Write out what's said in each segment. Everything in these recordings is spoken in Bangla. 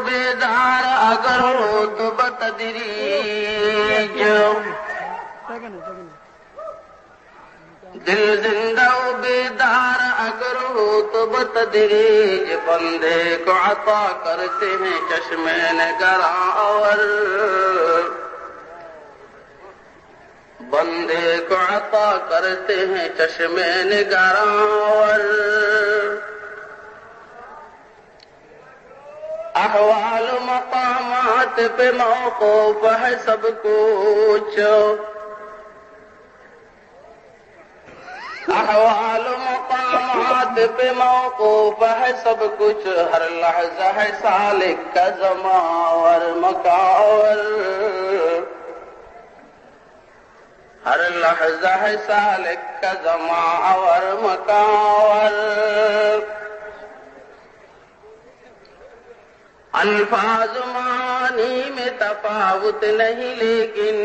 बेदार अगर हो तो बतदरीज, दिल जिंदा बेदार अगर हो तो बतदरीज, बंदे को अता करते हैं चश्मे नगरावर, बंदे को अता करते हैं चश्मे नगरावर। अहवाल मकामात पे मौकूफ है सब कुछ, अहवाल मकामात पे मौकूफ है सब कुछ, हर लहजा है सालिक का जमावर मकावर, हर लहजा है सालिक का जमावर मकावर। अल्फाज मानी में तफावुत नहीं लेकिन,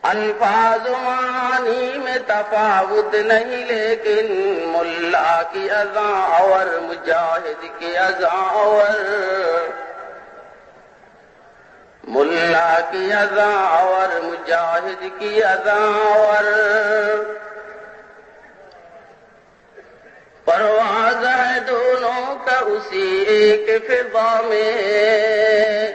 अल्फाज मानी में तफावुत नहीं लेकिन, मुल्ला की अज़ा और मुजाहिद की अज़ा और, मुल्ला की अज़ा और मुजाहिद की अज़ा और। परवाज़ है दोनों का उसी एक फिज़ा में,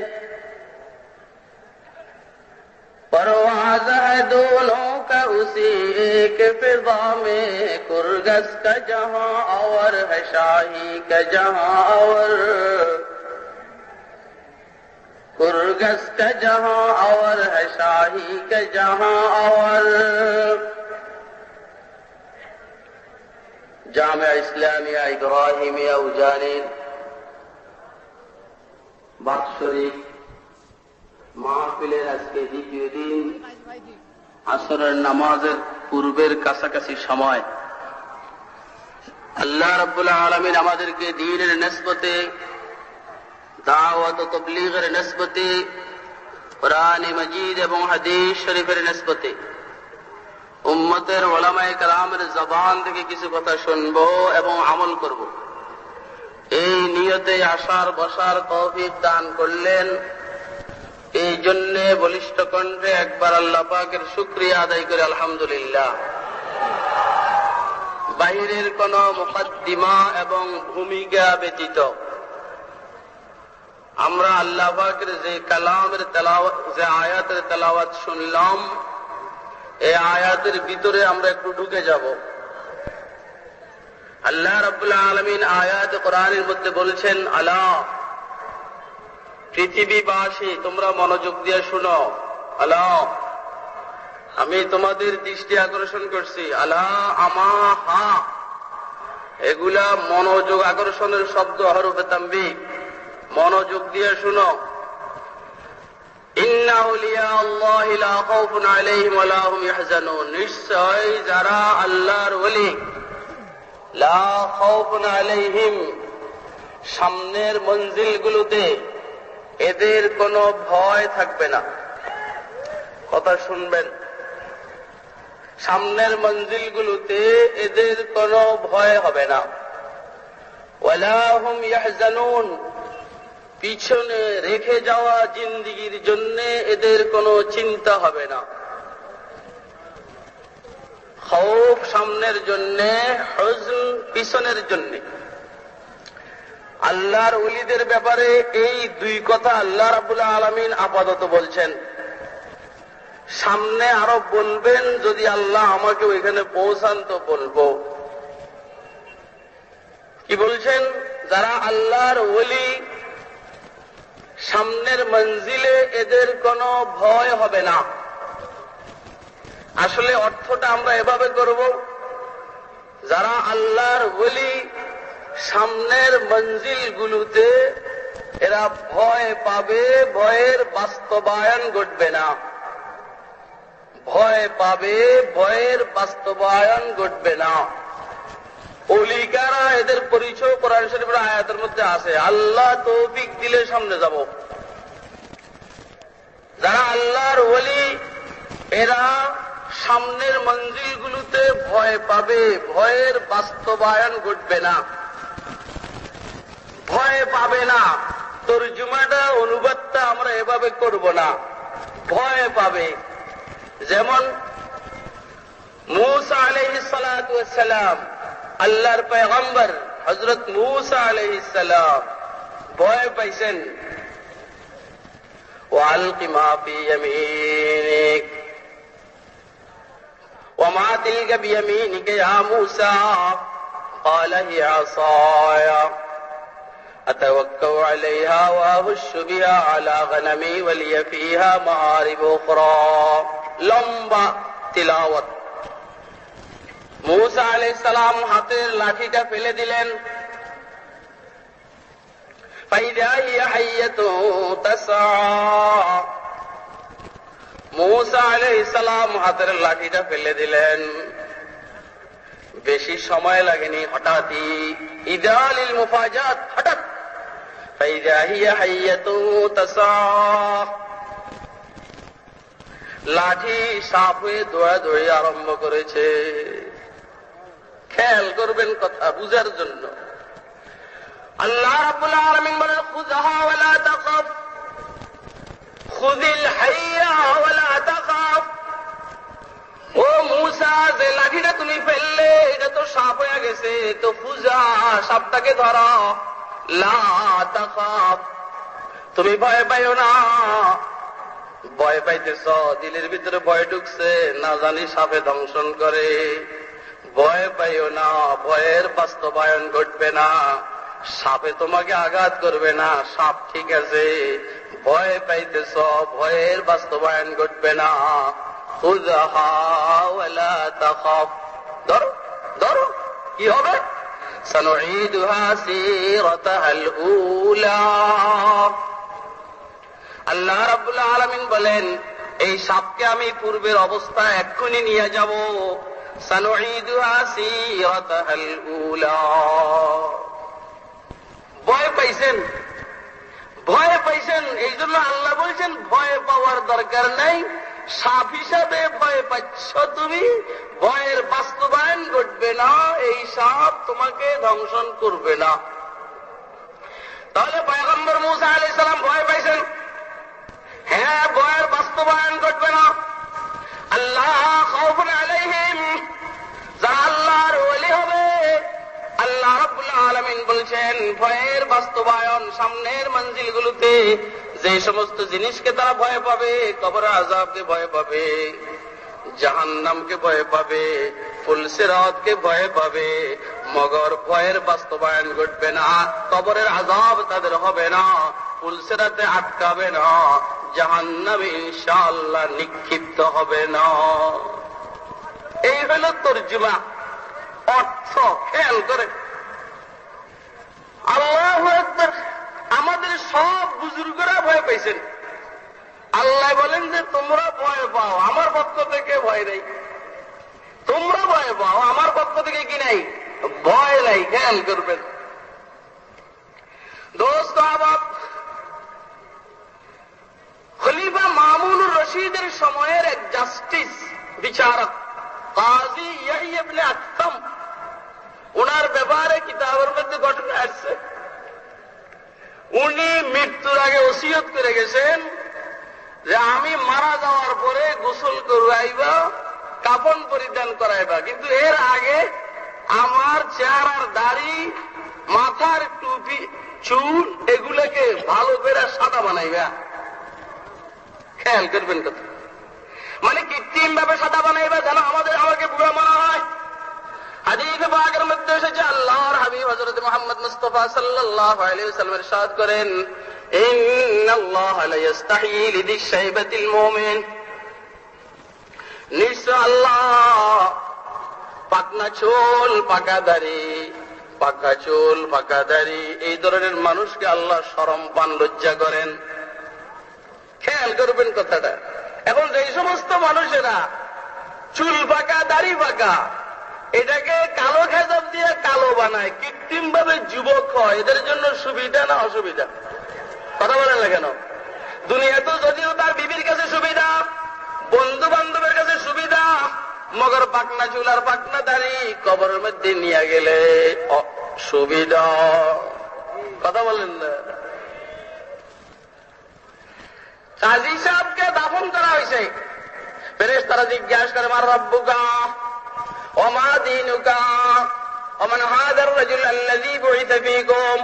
परवाज़ है दोनों का उसी एक फिज़ा में, कुर्गस का जहां और है शाही का जहां और, कुर्गस का जहां और है शाही का जहां और। जामिया इस्लामिया इब्राहिमिया उजानीन बात शरीफ মাহফিলের আজকে দ্বিতীয় দিন, আসরের নামাজের পূর্বের কাছাকাছি সময় আল্লাহ রাব্বুল আলামিন আমাদেরকে দ্বীনের নিসবতে, দাওয়াত ও তাবলীগের নিসবতে, কোরআন মাজিদ এবং হাদিস শরীফের নিসবতে উম্মতের উলামায়ে কেরামের জবান থেকে কিছু কথা শুনব এবং আমল করব, এই নিয়তে আসার বসার তৌফিক দান করলেন। এই জন্য বলিষ্ঠ কণ্ঠে একবার আল্লাহ পাকের শুকরিয়া আদায় করে আলহামদুলিল্লাহ। বাহিরের কোন মুকদ্দিমা এবং ভূমিকা ব্যতীত আমরা আল্লাহ পাকের যে কালামের তেলাওয়াত, যে আয়াতের তেলাওয়াত শুনলাম, এই আয়াতের ভিতরে আমরা একটু ঢুকে যাব। আল্লাহ রাব্বুল আলামিন আয়াত কোরআনের মধ্যে বলছেন, আলা পৃথিবীবাসী তোমরা মনোযোগ দিয়ে শুনো, আলা আমি তোমাদের দৃষ্টি আকর্ষণ করছি, আলা আমা হা, এগুলা মনোযোগ আকর্ষণের শব্দ, হরফে তানবীহ, মনোযোগ দিয়ে শুনো। ইন্না আউলিয়া আল্লাহি লা খাউফুন আলাইহিম ওয়া লা হুম ইয়াহজানুন, নিশ্চয় যারা আল্লাহর ওলি, লা খাউফুন আলাইহিম, সামনের মঞ্জিলগুলোতে এদের কোনো ভয় থাকবে না। কথা শুনবেন, সামনের মঞ্জিলগুলোতে এদের কোনো ভয় হবে না। ওয়ালা হুম ইয়াহজানুন, পিছনে রেখে যাওয়া জিন্দেগির জন্য এদের কোনো চিন্তা হবে না। খৌফ সামনের জন্য, হুজন পিছনের জন্য। আল্লাহর ওলিদের ব্যাপারে এই দুই কথা আল্লাহ রাব্বুল আলামিন আপাতত বলছেন, সামনে আরো বলবেন, যদি আল্লাহ আমাকে ওইখানে পৌঁছান তো বলবো। কি বলছেন? যারা আল্লাহর ওলি, সামনের মঞ্জিলে এদের কোনো ভয় হবে না। আসলে অর্থটা আমরা এভাবে করব, যারা আল্লাহর ওলি, সামনের মঞ্জিলগুলোতে এরা ভয় পাবে, ভয়ের বাস্তবায়ন ঘটবে না। ভয় পাবে, ভয়ের বাস্তবায়ন ঘটবে না। ওলিকারা, এদের পরিচয় কোরআন শরীফের আয়াতের মধ্যে আছে, আল্লাহ তৌফিক দিলে সামনে যাব। যারা আল্লাহর ওলি, এরা সামনের মঞ্জিলগুলোতে ভয় পাবে, ভয়ের বাস্তবায়ন ঘটবে না, ভয় পাবে না। তরজুমাটা অনুবাদটা আমরা এভাবে করব না, ভয় পাবে। যেমন মূসা আলাইহিস সালাতু ওয়াস সালাম, আল্লাহর পয়গম্বর হযরত মূসা আলাইহিস সালাম ভয় পাইছেন। ওয়ালকি মা ফি ইয়ামিনিক ওয়ামা তিলকা বিয়ামিনিকা ইয়া মূসা ক্বালা হিয়া আসায়া أتوكأ عليها وأهش بها على غنمي ولي فيها مآرب أخرى লম্বা তিলাওয়াত। মূসা আলাইহিস সালাম হাতের লাঠিটা ফেলে দিলেন। فإذا هي حية تسعى মূসা আলাইহিস সালাম হাতের লাঠিটা ফেলে দিলেন, বেশি সময় লাগেনি, হঠাৎই ইদালিল মুফাজাত, হঠাৎ ফাইদা হিয়া হাইয়াতু তাসা, লাঠি সাপ হয়ে দৌড়াদৌড়ি আরম্ভ করেছে। খেয়াল করবেন কথা বুঝার জন্য। আল্লাহ রাব্বুল আলামিন বলেন খুযহা ওয়ালা তাখাফ, খুযিল হাইয়া ওয়ালা তাখাফ। ও মূসা, যে লাঠিটা তুমি ফেললে এটা তো সাপ হয়ে গেছে, তো খুযা, সাপটাকে ধরো, লা তাখাফ, তুমি ভয় পাইও না। ভয় পাইতেছ, দিলের ভিতরে ভয় ঢুকছে, না জানি সাপে দংশন করে। ভয় পাইও না, ভয়ের বাস্তবায়ন ঘটবে না, সাপে তোমাকে আঘাত করবে না, সাপ ঠিক আছে। ভয় পাইতেছ, ভয়ের বাস্তবায়ন ঘটবে না। খুযহা ওয়ালা তাখাফ, ধরো ধরো, কি হবে? সানুঈদুহা সিরাতাহাল উলা। আল্লাহ রাব্বুল আলামিন বলেন এই সাপকে আমি পূর্বের অবস্থা এক্ষুনি নিয়ে যাব। সানুঈদুহা সিরাতাহাল উলা। ভয় পাইছেন, ভয় পাইছেন, এই জন্য আল্লাহ বলছেন ভয় পাওয়ার দরকার নাই। সাপ হিসাবে ভয় পাচ্ছ তুমি, ভয়ের বাস্তবায়ন ঘটবে না, এই সাপ তোমাকে ধ্বংসন করবে না। তাহলে পয়গম্বর মূসা আলাইহিস সালাম ভয় পাইছেন, হ্যাঁ, ভয়ের বাস্তবায়ন ঘটবে না। আল্লাহ খাউফুন আলাইহিম, যারা আল্লাহর ওলি হবে, আল্লাহ রাব্বুল আলামিন বলছেন ভয়ের বাস্তবায়ন সামনের মঞ্জিলগুলোতে যে সমস্ত জিনিসকে তারা ভয় পাবে, কবরের আযাবকে ভয় পাবে, জাহান্নামকে ভয় পাবে, ফুলসিরাতকে ভয় পাবে, মগর ভয়ের বাস্তবায়ন ঘটবে না, কবরের আযাব তাদের হবে না, ফুলসিরাতে আটকাবে না, জাহান্নামে ইনশাআল্লাহ নিক্ষিপ্ত হবে না। এই হলো তরজমা, অর্থ। খেয়াল করে আল্লাহু আকবার। আমাদের সব বুজুর্গরা ভয় পাইছেন। আল্লাহ বলেন যে তোমরা ভয় পাও, আমার পক্ষ থেকে ভয় নেই। তোমরা ভয় পাও, আমার পক্ষ থেকে কি নাই? ভয় নাই। খেয়াল করবেন দোস্ত আবাব, খলিফা মামুনুর রশিদের সময়ের এক জাস্টিস বিচারক কাজী ইয়াহইয়া ইবনে আকতাম, ওনার ব্যাপারে কিতাবের মধ্যে ঘটনা আসছে। উনি মৃত্যুর আগে ওসিয়ত করে গেছেন যে আমি মারা যাওয়ার পরে গোসল করাইবা, কাফন পরিধান করাইবা, কিন্তু এর আগে আমার চেহারার দাড়ি, মাথার টুপি, চুল এগুলোকে ভালো করে সাদা বানাইবা। খেয়াল করবেন কথা, মানে কৃত্রিম ভাবে সাদা বানাইবা যেন আমাকে বুড়া মনে হয়। হাদিসে পাকের মধ্যে এসেছে আল্লাহর হাবিব হযরত মুহাম্মদ মুস্তাফা সাল্লাল্লাহু আলাইহি ওয়াসাল্লাম ইরশাদ করেন, ইন্নাল্লাহা লা ইস্তাহি লিদিশ শাইবাতিল মুমিন, নিশ্চয় আল্লাহ পাকনা চুল, পাকা দাড়ি, পাকা চুল, পাকা দাড়ি এই ধরনের মানুষকে আল্লাহ শরম পান, লজ্জা করেন। খেয়াল করবেন কথাটা। এখন যে সমস্ত মানুষেরা চুল পাকা, দাড়ি পাকা, এটাকে কালো খেজব দিয়ে কালো বানায়, কৃত্রিম ভাবে যুবক হয়, এদের জন্য সুবিধা না অসুবিধা? কথা বলেন না কেন? দুনিয়াতেও যদিও তার বিবির কাছে সুবিধা, বন্ধু বান্ধবের কাছে সুবিধা, মগর পাকনা চুল আর পাকনা দাড়ি কবরের মধ্যে নিয়ে গেলে সুবিধা। কথা বলেন না? কাজী সাহেবকে দাফন করা হয়েছে, ফেরেশতারা জিজ্ঞাসা করে মান রাব্বুকা ওয়া মা দীনুকা ওয়া মান হাযার রাজুল আল্লাযী বুইসা ফীকুম।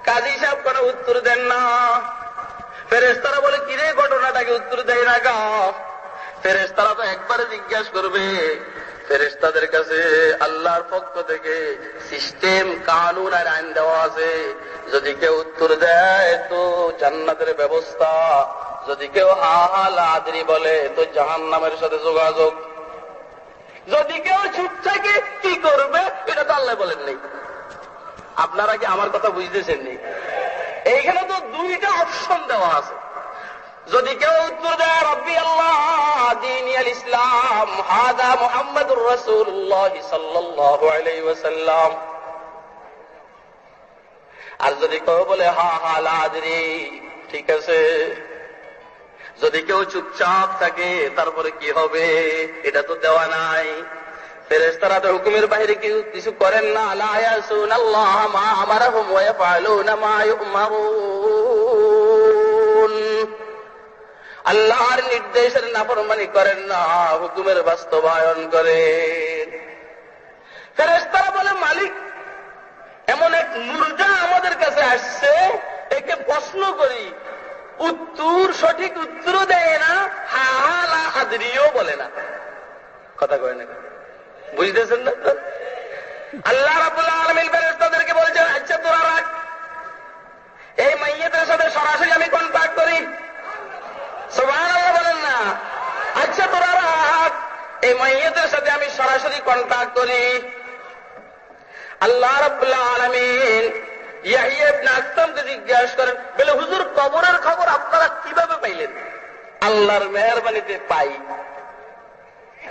কাজী সাহেব কোনো উত্তর দেন না। ফেরেশতারা বলে কিরে ঘটনাটাকে উত্তর দেয় না গা। ফেরেশতারা তো একবারে জিজ্ঞাসা করবে। ফেরেশতাদের কাছে আল্লাহর পক্ষ থেকে সিস্টেম, কানুন আর আইন দেওয়া আছে। যদি কেউ উত্তর দেয় তো জান্নাতের ব্যবস্থা, যদি কেউ হা হা লা আদরি বলে তো জাহান্নামের সাথে যোগাযোগ। যদি কেউ চুপ থাকে কি করবে এটা তো আল্লাহ বলেন নাই। আপনারা কি আমার কথা বুঝতেছেন নি? এইখানে তো দুইটা অপশন দেওয়া আছে। যদি কেউ উত্তর দেয় রব্বি আল্লাহ দীনি আল ইসলাম হাদা মুহাম্মাদুর রাসূলুল্লাহ সাল্লাল্লাহু আলাইহি ওয়াসাল্লাম, আর যদি কেউ বলে হা হা লা আদরি, ঠিক আছে। যদি কেউ চুপচাপ থাকে তারপরে কি হবে এটা তো দেওয়া নাই। ফেরেশতারা তো হুকুমের বাইরে কিছু করেন না। লা ইয়াসুনাল্লাহ মা আমারহুম ওয়া ইয়াফআলুনা মা ইউমারুন। আল্লাহর নির্দেশের নাফরমানি করেন না, হুকুমের বাস্তবায়ন করেন। ফেরেশতারা বলে মালিক এমন এক মুর্দা আমাদের কাছে আসছে, একে প্রশ্ন করি, উত্তর সঠিক উত্তর দেয় না, হা হা লা আদরিও বলে না। কথা কয় না? বুঝতেছেন না? আল্লাহ রাব্বুল আলামিন ফেরেশতাদেরকে বলেছেন আচ্ছা তোরা রাখ, এই মাইয়িতের সাথে সরাসরি আমি কন্টাক্ট করি। সুবহানাল্লাহ বলেন না? আচ্ছা তোরা রাখ, এই মাইয়িতের সাথে আমি সরাসরি কন্টাক্ট করি। আল্লাহ রাব্বুল আলামিন ইয়াহইয়া ইবনে আকতামকে জিজ্ঞাসা করেন, বলে হুজুর কবরের খবর আপনারা কিভাবে পাইলেন? আল্লাহর মেহেরবানিতে পাই।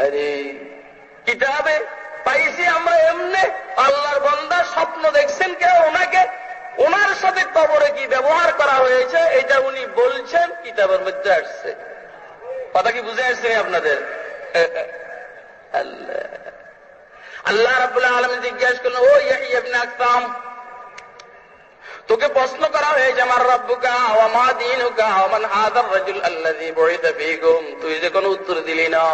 আরে কিতাবে পাইছি আমরা এমনি। আল্লাহর বান্দা স্বপ্ন দেখছেন কেউ ওনাকে, ওনার সাথে কবরে কি ব্যবহার করা হয়েছে এটা উনি বলছেন, কিতাবের মধ্যে আসছে। কথা কি বুঝে আসছে আপনাদের? আল্লাহ রাব্বুল আলামিন জিজ্ঞাসা করলেন, ও ইয়াহইয়া ইবনে আকতাম, তোকে প্রশ্ন করা হয়েছে মান রাব্বুকা ওয়া মা দীনুকা ওয়া মান হাযার রাজুল আল্লাযী বুইসা ফীকুম, তুই যে কোনো উত্তর দিলি না,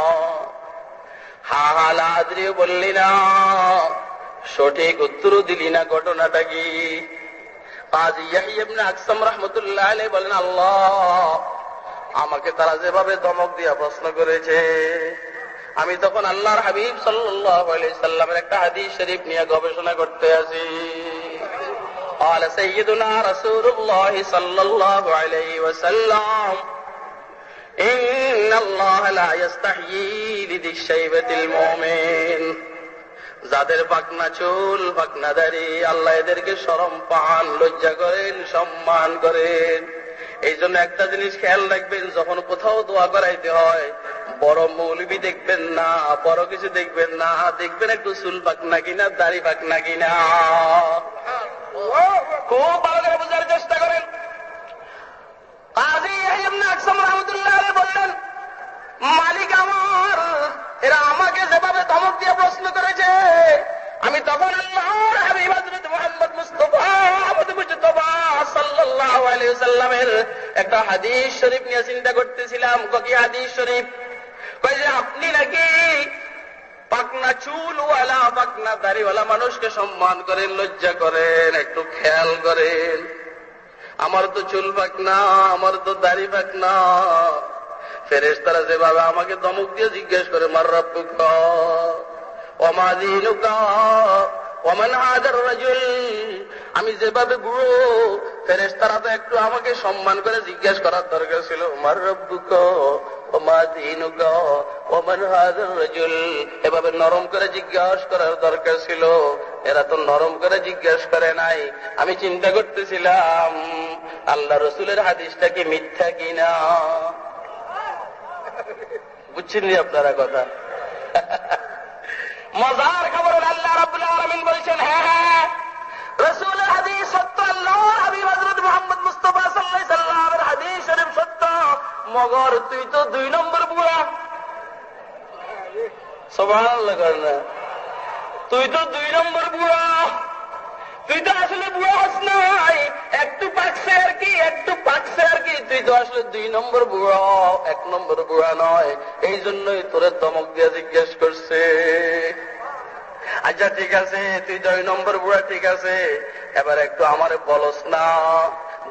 হা হা লা আদরিও বললি না, সঠিক উত্তরও দিলি না, ঘটনাটা কি? কাজী ইয়াহইয়া ইবনে আকতাম রাহমাতুল্লাহ আলাইহি বলেন, আল্লাহ আমাকে তারা যেভাবে ধমক দিয়া প্রশ্ন করেছে, আমি তখন আল্লাহর হাবিব সাল্লাল্লাহু আলাইহি সাল্লামের একটা হাদিস শরীফ নিয়ে গবেষণা করতে আছি। قال سيدنا رسول الله صلى الله عليه وسلم إن الله لا يستحيي لذي الشيبة المؤمن। যাদের পাকনা চুল পাকনা দাড়ি আল্লাহ এদেরকে শরম পান, লজ্জা করেন, সম্মান করেন। এই জন্য একটা জিনিস খেয়াল রাখবেন, যখন কোথাও দোয়া করাইতে হয় বড় মৌলবি দেখবেন না, বড় কিছু দেখবেন না, দেখবেন একটু চুল পাকনা কিনা, দাড়ি পাকনা কিনা। খুব ভালো করে বোঝার চেষ্টা করেন। কাজী ইয়াহইয়া ইবনে আকতাম রাহমাতুল্লাহ আলাইহি বললেন, মালিক আমার, এরা আমাকে যেভাবে ধমক দিয়ে প্রশ্ন করেছে, আমি তখন আল্লাহর হাবিব হযরত মুহাম্মদ মুস্তাফা মুজতবা সাল্লাল্লাহু আলাইহি ওয়াসাল্লামের একটা হাদিস শরীফ নিয়ে চিন্তা করতেছিলাম। কি হাদিস শরীফ? কই যে আপনি নাকি পাকনা চুলওয়ালা পাকনা দাড়িওয়ালা মানুষকে সম্মান করেন, লজ্জা করেন, একটু খেয়াল করেন। আমার তো চুল পাকনা, আমার তো দাড়ি পাকনা। ফেরেশতারা যেভাবে আমাকে ধমক দিয়ে জিজ্ঞেস করে মান রাব্বুকা ওয়া মা দীনুকা ওয়া মান হাযার রাজুল, আমি যেভাবে বুড়ো, ফেরেশতারা তো একটু আমাকে সম্মান করে জিজ্ঞেস করার দরকার ছিল মান রাব্বুকা ওয়া মা দীনুকা ওয়া মান হাযার রাজুল, এভাবে নরম করে জিজ্ঞাসা করার দরকার ছিল। এরা তো নরম করে জিজ্ঞাসা করে নাই। আমি চিন্তা করতেছিলাম আল্লাহ রসুলের হাদিসটা কি মিথ্যা কিনা। বুঝছেন আপনারা কথা? মজার খবর আল্লাহ রাব্বুল আলামিন বলছেন, হ্যাঁ রাসূলের হাদিস সত্য, আল্লাহর হাবিব হযরত মুহাম্মদ মুস্তাফা সাল্লাল্লাহু আলাইহি সাল্লামের হাদিস শরীফ সত্য, মগর, তুই তো 2 নম্বর বুড়া। সুবহানাল্লাহ কর না, তুই তো 2 নম্বর বুড়া, তুই তো আসলে বুড়া হস নাই, একটু পাকছে আর কি, একটু পাকছে আর কি, তুই তো আসলে 2 নম্বর বুড়া, 1 নম্বর বুড়া নয়। এই জন্যই তোরে ধমক দিয়ে জিজ্ঞেস করছে। আচ্ছা ঠিক আছে, তুই 2 নম্বর বুড়া, ঠিক আছে, এবার একটু আমারে বলস না,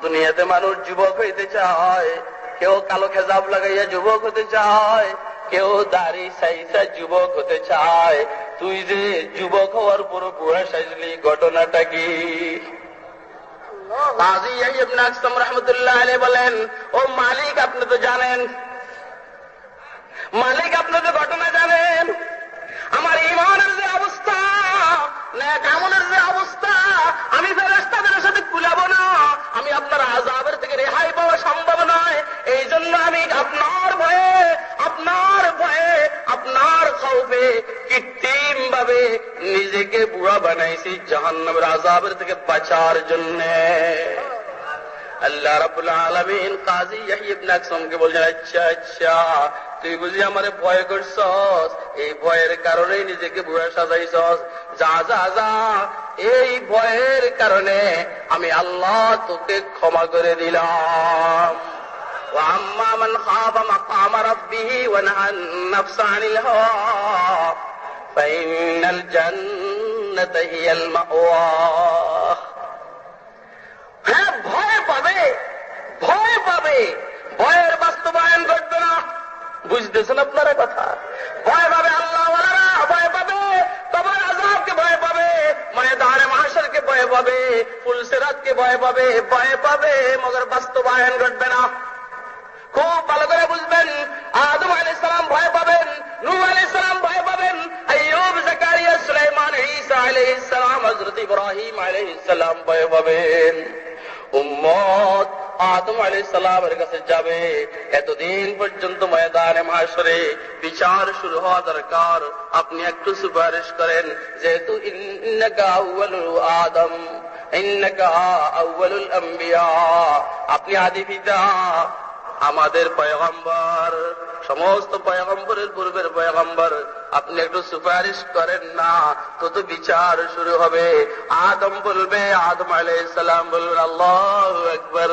দুনিয়াতে মানুষ যুবক হইতে চায়, কেউ কালো খেজাব লাগাইয়া যুবক হতে চায়, কেউ দাড়ি সাইসা যুবক হতে চায়, তুই যে যুবক হওয়ার পর বুড়া সাজলি, ঘটনাটা কি? কাজী ইয়াহইয়া ইবনে আকসাম রাহমাতুল্লাহ আলাইহি বলেন, ও মালিক আপনি তো জানেন, মালিক আপনি তো ঘটনা জানেন, আমার ঈমানের যে অবস্থা, নেক আমলের যে অবস্থা, আমি ফেরেশতাদের সাথে কুলাবো না, আমি আপনার আযাবের থেকে রেহাই পাওয়া সম্ভব নয়। এই জন্য আমি আপনার ভয়ে, আপনার ভয়ে, আপনার খৌফে কৃত্রিম ভাবে নিজেকে বুড়া বানাইছি জাহান্নামের আযাবের থেকে বাঁচার জন্য। আল্লাহ রাব্বুল আলামিন কাজী ইয়াহইয়া ইবনে আকসামকে বললেন, আচ্ছা আচ্ছা, তুই বুঝি আমারে ভয় করছস, এই ভয়ের কারণেই নিজেকে বুড়া সাজাইছস, যা যা যা, এই ভয়ের কারণে আমি আল্লাহ তোকে ক্ষমা করে দিলাম। ওয়া আম্মা মান খাফা মাকাম রাব্বিহি ওয়া নাহান নাফসা আনিল হাওয়া ফাইনাল জান্নাতা হিয়াল মাওয়া। হ্যাঁ, ভয় পাবে, ভয় পাবে, ভয়ের বাস্তবায়ন ঘটবে না। বুঝতেছেন আপনারা কথা? ভয় পাবে আল্লাহওয়ালারা, ভয় পাবে কবর আযাবকে, ভয় পাবে ময়দানে মাহশরকে, ভয় পাবে পুলসিরাতকে, ভয় পাবে, ভয় পাবে, মগর বাস্তবায়ন ঘটবে না। খুব ভালো করে বুঝবেন, আদম আলাইহিস সালাম ভয় পাবেন, নূহ আলাইহিস সালাম ভয় পাবেন, আইয়ুব, যাকারিয়া, সুলাইমান, ঈসা আলাইহিস সালাম, হযরত ইব্রাহিম আলাইহিস সালাম ভয় পাবেন। উম্মত আদম আলাইহিস সালামের কাছে যাবে, এতদিন পর্যন্ত ময়দানে মাহশরে বিচার শুরু হওয়া দরকার, আপনি একটু সুপারিশ করেন, যেহেতু ইন্নাকা আউয়ালুল আদম, ইন্নাকা আউয়ালুল আম্বিয়া, আপনি আদি পিতা, আমাদের পয়গম্বর, সমস্ত পয়গম্বরের পূর্বের পয়গম্বর, আপনি একটু সুপারিশ করেন না, তো বিচার শুরু হবে। আদম বলবে, আদম আলাইহিস সালাম বলবেন আল্লাহু আকবার,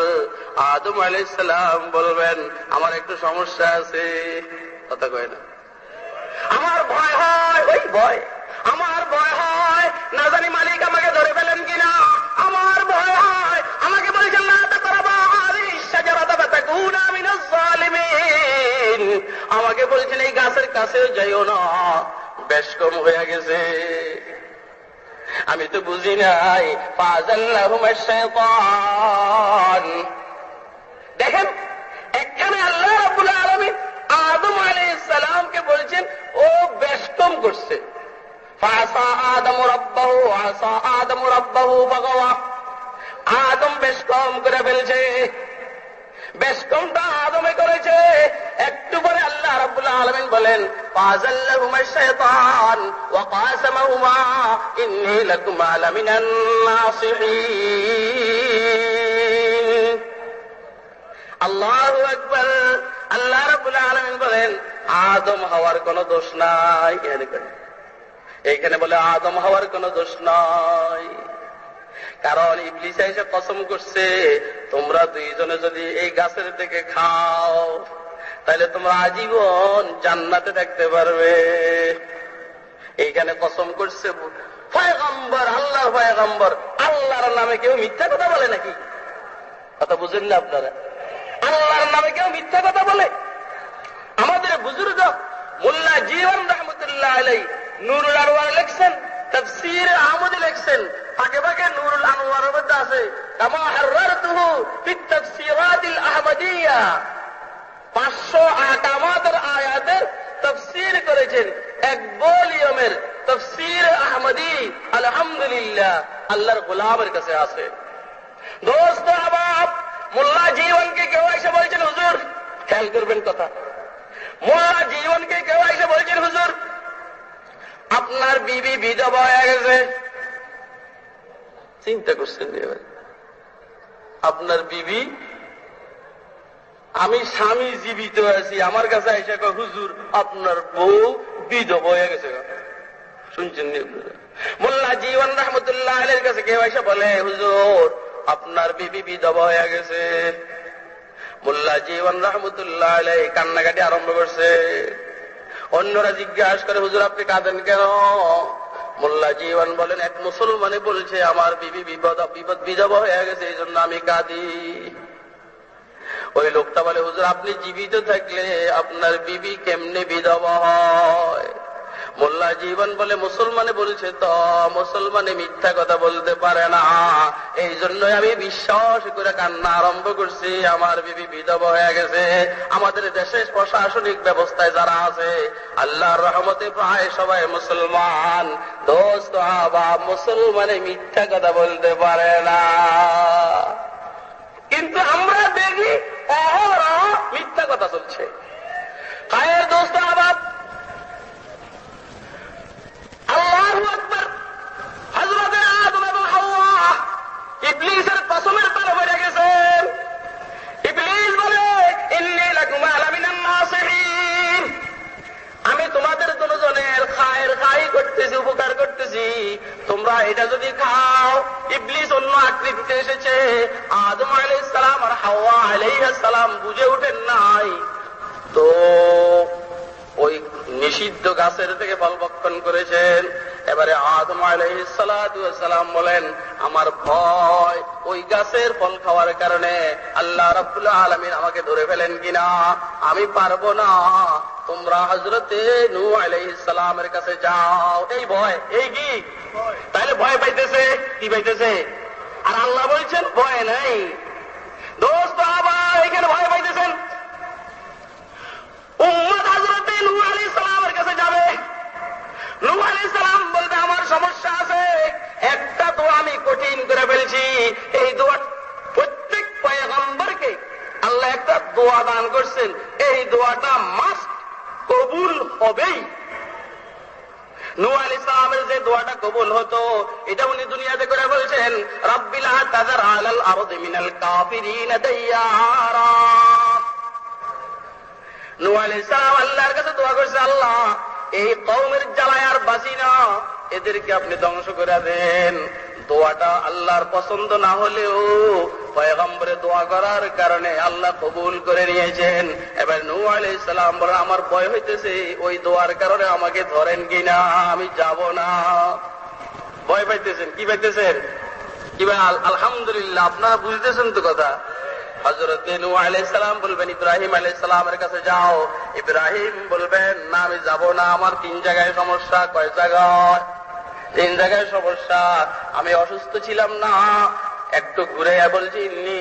আদম আলাইহিস সালাম বলবেন আমার একটু সমস্যা আছে, কথা কয় না, আমার ভয় হয়, ওই ভয়, আমার ভয় হয় না জানি মালিক আমাকে ধরে ফেলেন কিনা, আমার ভয় হয়, আমাকে বলেছেন না তাকরাবা হাযিহিস শাজারাতা ফাতাকুনা মিনাজ জালিমিন, আমাকে বলেছেন এই গাছের কাছেও যাইও না, বেশ কম হয়ে গেছে, আমি তো বুঝি নাই। ফাযাল্লাহুমা শাইতান, দেখেন এখানে আল্লাহ রাব্বুল আলামিন আদম আলাইহিস সালামকে বলছেন ও বেশ কম করছে। ফাসা আদমু রাব্বাহু, আসা আদমু রাব্বাহু ফাগাওয়া, আদম বেশ কম করে ফেলছে, বেশ কমটা আদমে করেছে। একটু পরে আল্লাহ রাব্বুল আলামিন বলেন, ফাযাল্লাহুমা শাইতান ওয়া কাসামাহুমা ইন্নী লাকুমা লামিনান নাসিহিন। আল্লাহু আকবার। আল্লাহ রাব্বুল আলামিন বলেন আদম হওয়ার কোনো দোষ নাই, এইখানে বলে আদম হওয়ার কোনো দোষ নাই, কারণ ইবলিস এসে কসম করছে তোমরা দুইজনে যদি এই গাছের থেকে খাও তাহলে তোমরা আজীবন জান্নাতে থাকতে পারবে। এইখানে কসম করছে পয়গম্বর, আল্লাহ পয়গম্বর, আল্লাহর নামে কেউ মিথ্যা কথা বলে নাকি? কথা বুঝেন না আপনারা? আল্লাহর নামে কেউ মিথ্যা কথা বলে? আমাদের বুজুর্গ মোল্লা জীবন রহমতুল্লাহ আলাইহি নুরুল আনওয়ার লিখছেন, তাফসীর আহমদ লিখছেন, ফাঁকে ফাঁকে নুরুল আনওয়ারের মধ্যে আছে কামা হাররাতুহু ফিত তাফসীরাতিল আহমদিয়া, 500 আহকামাতের আয়াতের তাফসীর করেছেন, এক ভলিউমের তাফসীর আহমদি। আলহামদুলিল্লাহ, আল্লাহর গোলামের কাছে আছে। দোস্ত আহবাব, মোল্লা জীবনকে কেউ এসে বলছেন হুজুর, খেয়াল করবেন কথা, মোল্লা জীবনকে কেউ এসে বলছেন হুজুর আপনার বিবি বিধবা হয়ে গেছে। চিন্তা করছেন, আপনার বিবি আমি স্বামী জীবিত আছি, আমার কাছে এসে কয় হুজুর আপনার বউ বিধবা হয়ে গেছে। শুনছেন মোল্লা জীবন রহমতুল্লাহ আলাইহির কাছে কেউ এসে বলে হুজুর আপনার বিবি বিধবা হয়ে গেছে। মোল্লা জীবন রহমতুল্লাহ আলাইহি কান্নাকাটি আরম্ভ করছে। অন্যরা জিজ্ঞাসা করে হুজুর আপনি কাঁদেন কেন? মোল্লা জীবন বলেন এক মুসলমানে বলছে আমার বিবি বিধবা হয়ে গেছে, এই জন্য আমি কাঁদি। ওই লোকটা বলে হুজুর আপনি জীবিত থাকলে আপনার বিবি কেমনে বিধবা হয়? মোল্লা জীবন বলে মুসলমানে বলছে তো, মুসলমানে মিথ্যা কথা বলতে পারে না, এই জন্য আমি বিশ্বাস করে কান্না আরম্ভ করছি আমার বিবি বিধবা হয়ে গেছে। আমাদের দেশের প্রশাসনিক ব্যবস্থায় যারা আছে আল্লাহর রহমতে প্রায় সবাই মুসলমান। দোস্ত আবার মুসলমানে মিথ্যা কথা বলতে পারে না, কিন্তু আমরা দেখি মিথ্যা কথা চলছে। খায়ের দোস্ত আবার আল্লাহু আকবার। হযরতে আদম এবং হাওয়া ইবলিসের কসমের তলে পড়ে গেছেন। ইবলিস বলে ইন্নী লাকুমা লামিনান নাসিহিন, আমি তোমাদের দুজনের খায়ের খাই করতেছি, উপকার করতেছি, তোমরা এটা যদি খাও। ইবলিস অন্য আকৃতিতে এসেছে, আদম আলাইহিস সালাম আর হাওয়া আলাইহিস সালাম বুঝে ওঠেন নাই, তো ওই নিষিদ্ধ গাছের থেকে ফল ভক্ষণ করেছেন। এবারে আদম আলাইহিস সালাতু ওয়াস সালাম বলেন আমার ভয় ওই গাছের ফল খাওয়ার কারণে আল্লাহ রাব্বুল আলামিন আমাকে ধরে ফেলেন কিনা, আমি পারবো না, তোমরা হযরতে নূহ আলাইহিস সালামের কাছে যাও। এই ভয়, এই কি তাহলে ভয় পাইতেছে, কি পাইতেছে? আর আল্লাহ বলছেন ভয় নাই। দোস্ত আবার এখানে ভয় পাইতেছেন, উম্মত হযরতে নূহ আলাইহিস সালামের কাছে যাবে। নূহ আলাইহিস সালাম বলবে আমার সমস্যা আছে, একটা দোয়া আমি কঠিন করে ফেলছি। এই দোয়া প্রত্যেক পয়গম্বরকে আল্লাহ একটা দোয়া দান করছেন, এই দোয়াটা মাস্ট কবুল হবেই। নূহ আলাইহিস সালামের যে দোয়াটা কবুল হতো এটা উনি দুনিয়াতে করে বলছেন রাব্বি লা তাযার আলাল আরদি মিনাল কাফিরিন দাইয়ারা। নূহ আলাইহিস সালাম আল্লাহর কাছে দোয়া করছে আল্লাহ এই কওমের জ্বালায় আর বাঁচি না, এদেরকে আপনি ধ্বংস করে দেন। দোয়াটা আল্লাহর পছন্দ না হলেও পয়গম্বরে দোয়া করার কারণে আল্লাহ কবুল করে নিয়েছেন। এবার নূহ আলাইহিস সালাম বলেন আমার ভয় হইতেছে ওই দোয়ার কারণে আমাকে ধরেন কিনা, আমি যাব না। ভয় পাইতেছেন, কি পাইতেছেন? কি ভাই আলহামদুলিল্লাহ, আপনারা বুঝতেছেন তো কথা। হযরতে নূহ আলাইহিস সালাম বলবেন ইব্রাহিম আলাইহিস সালামের কাছে যাও। ইব্রাহিম বলবেন না আমি যাব না, আমার 3 জায়গায় সমস্যা। কয় জায়গায়? 3 জায়গায় সমস্যা। আমি অসুস্থ ছিলাম না, একটু ঘুরে বলছি ইন্নী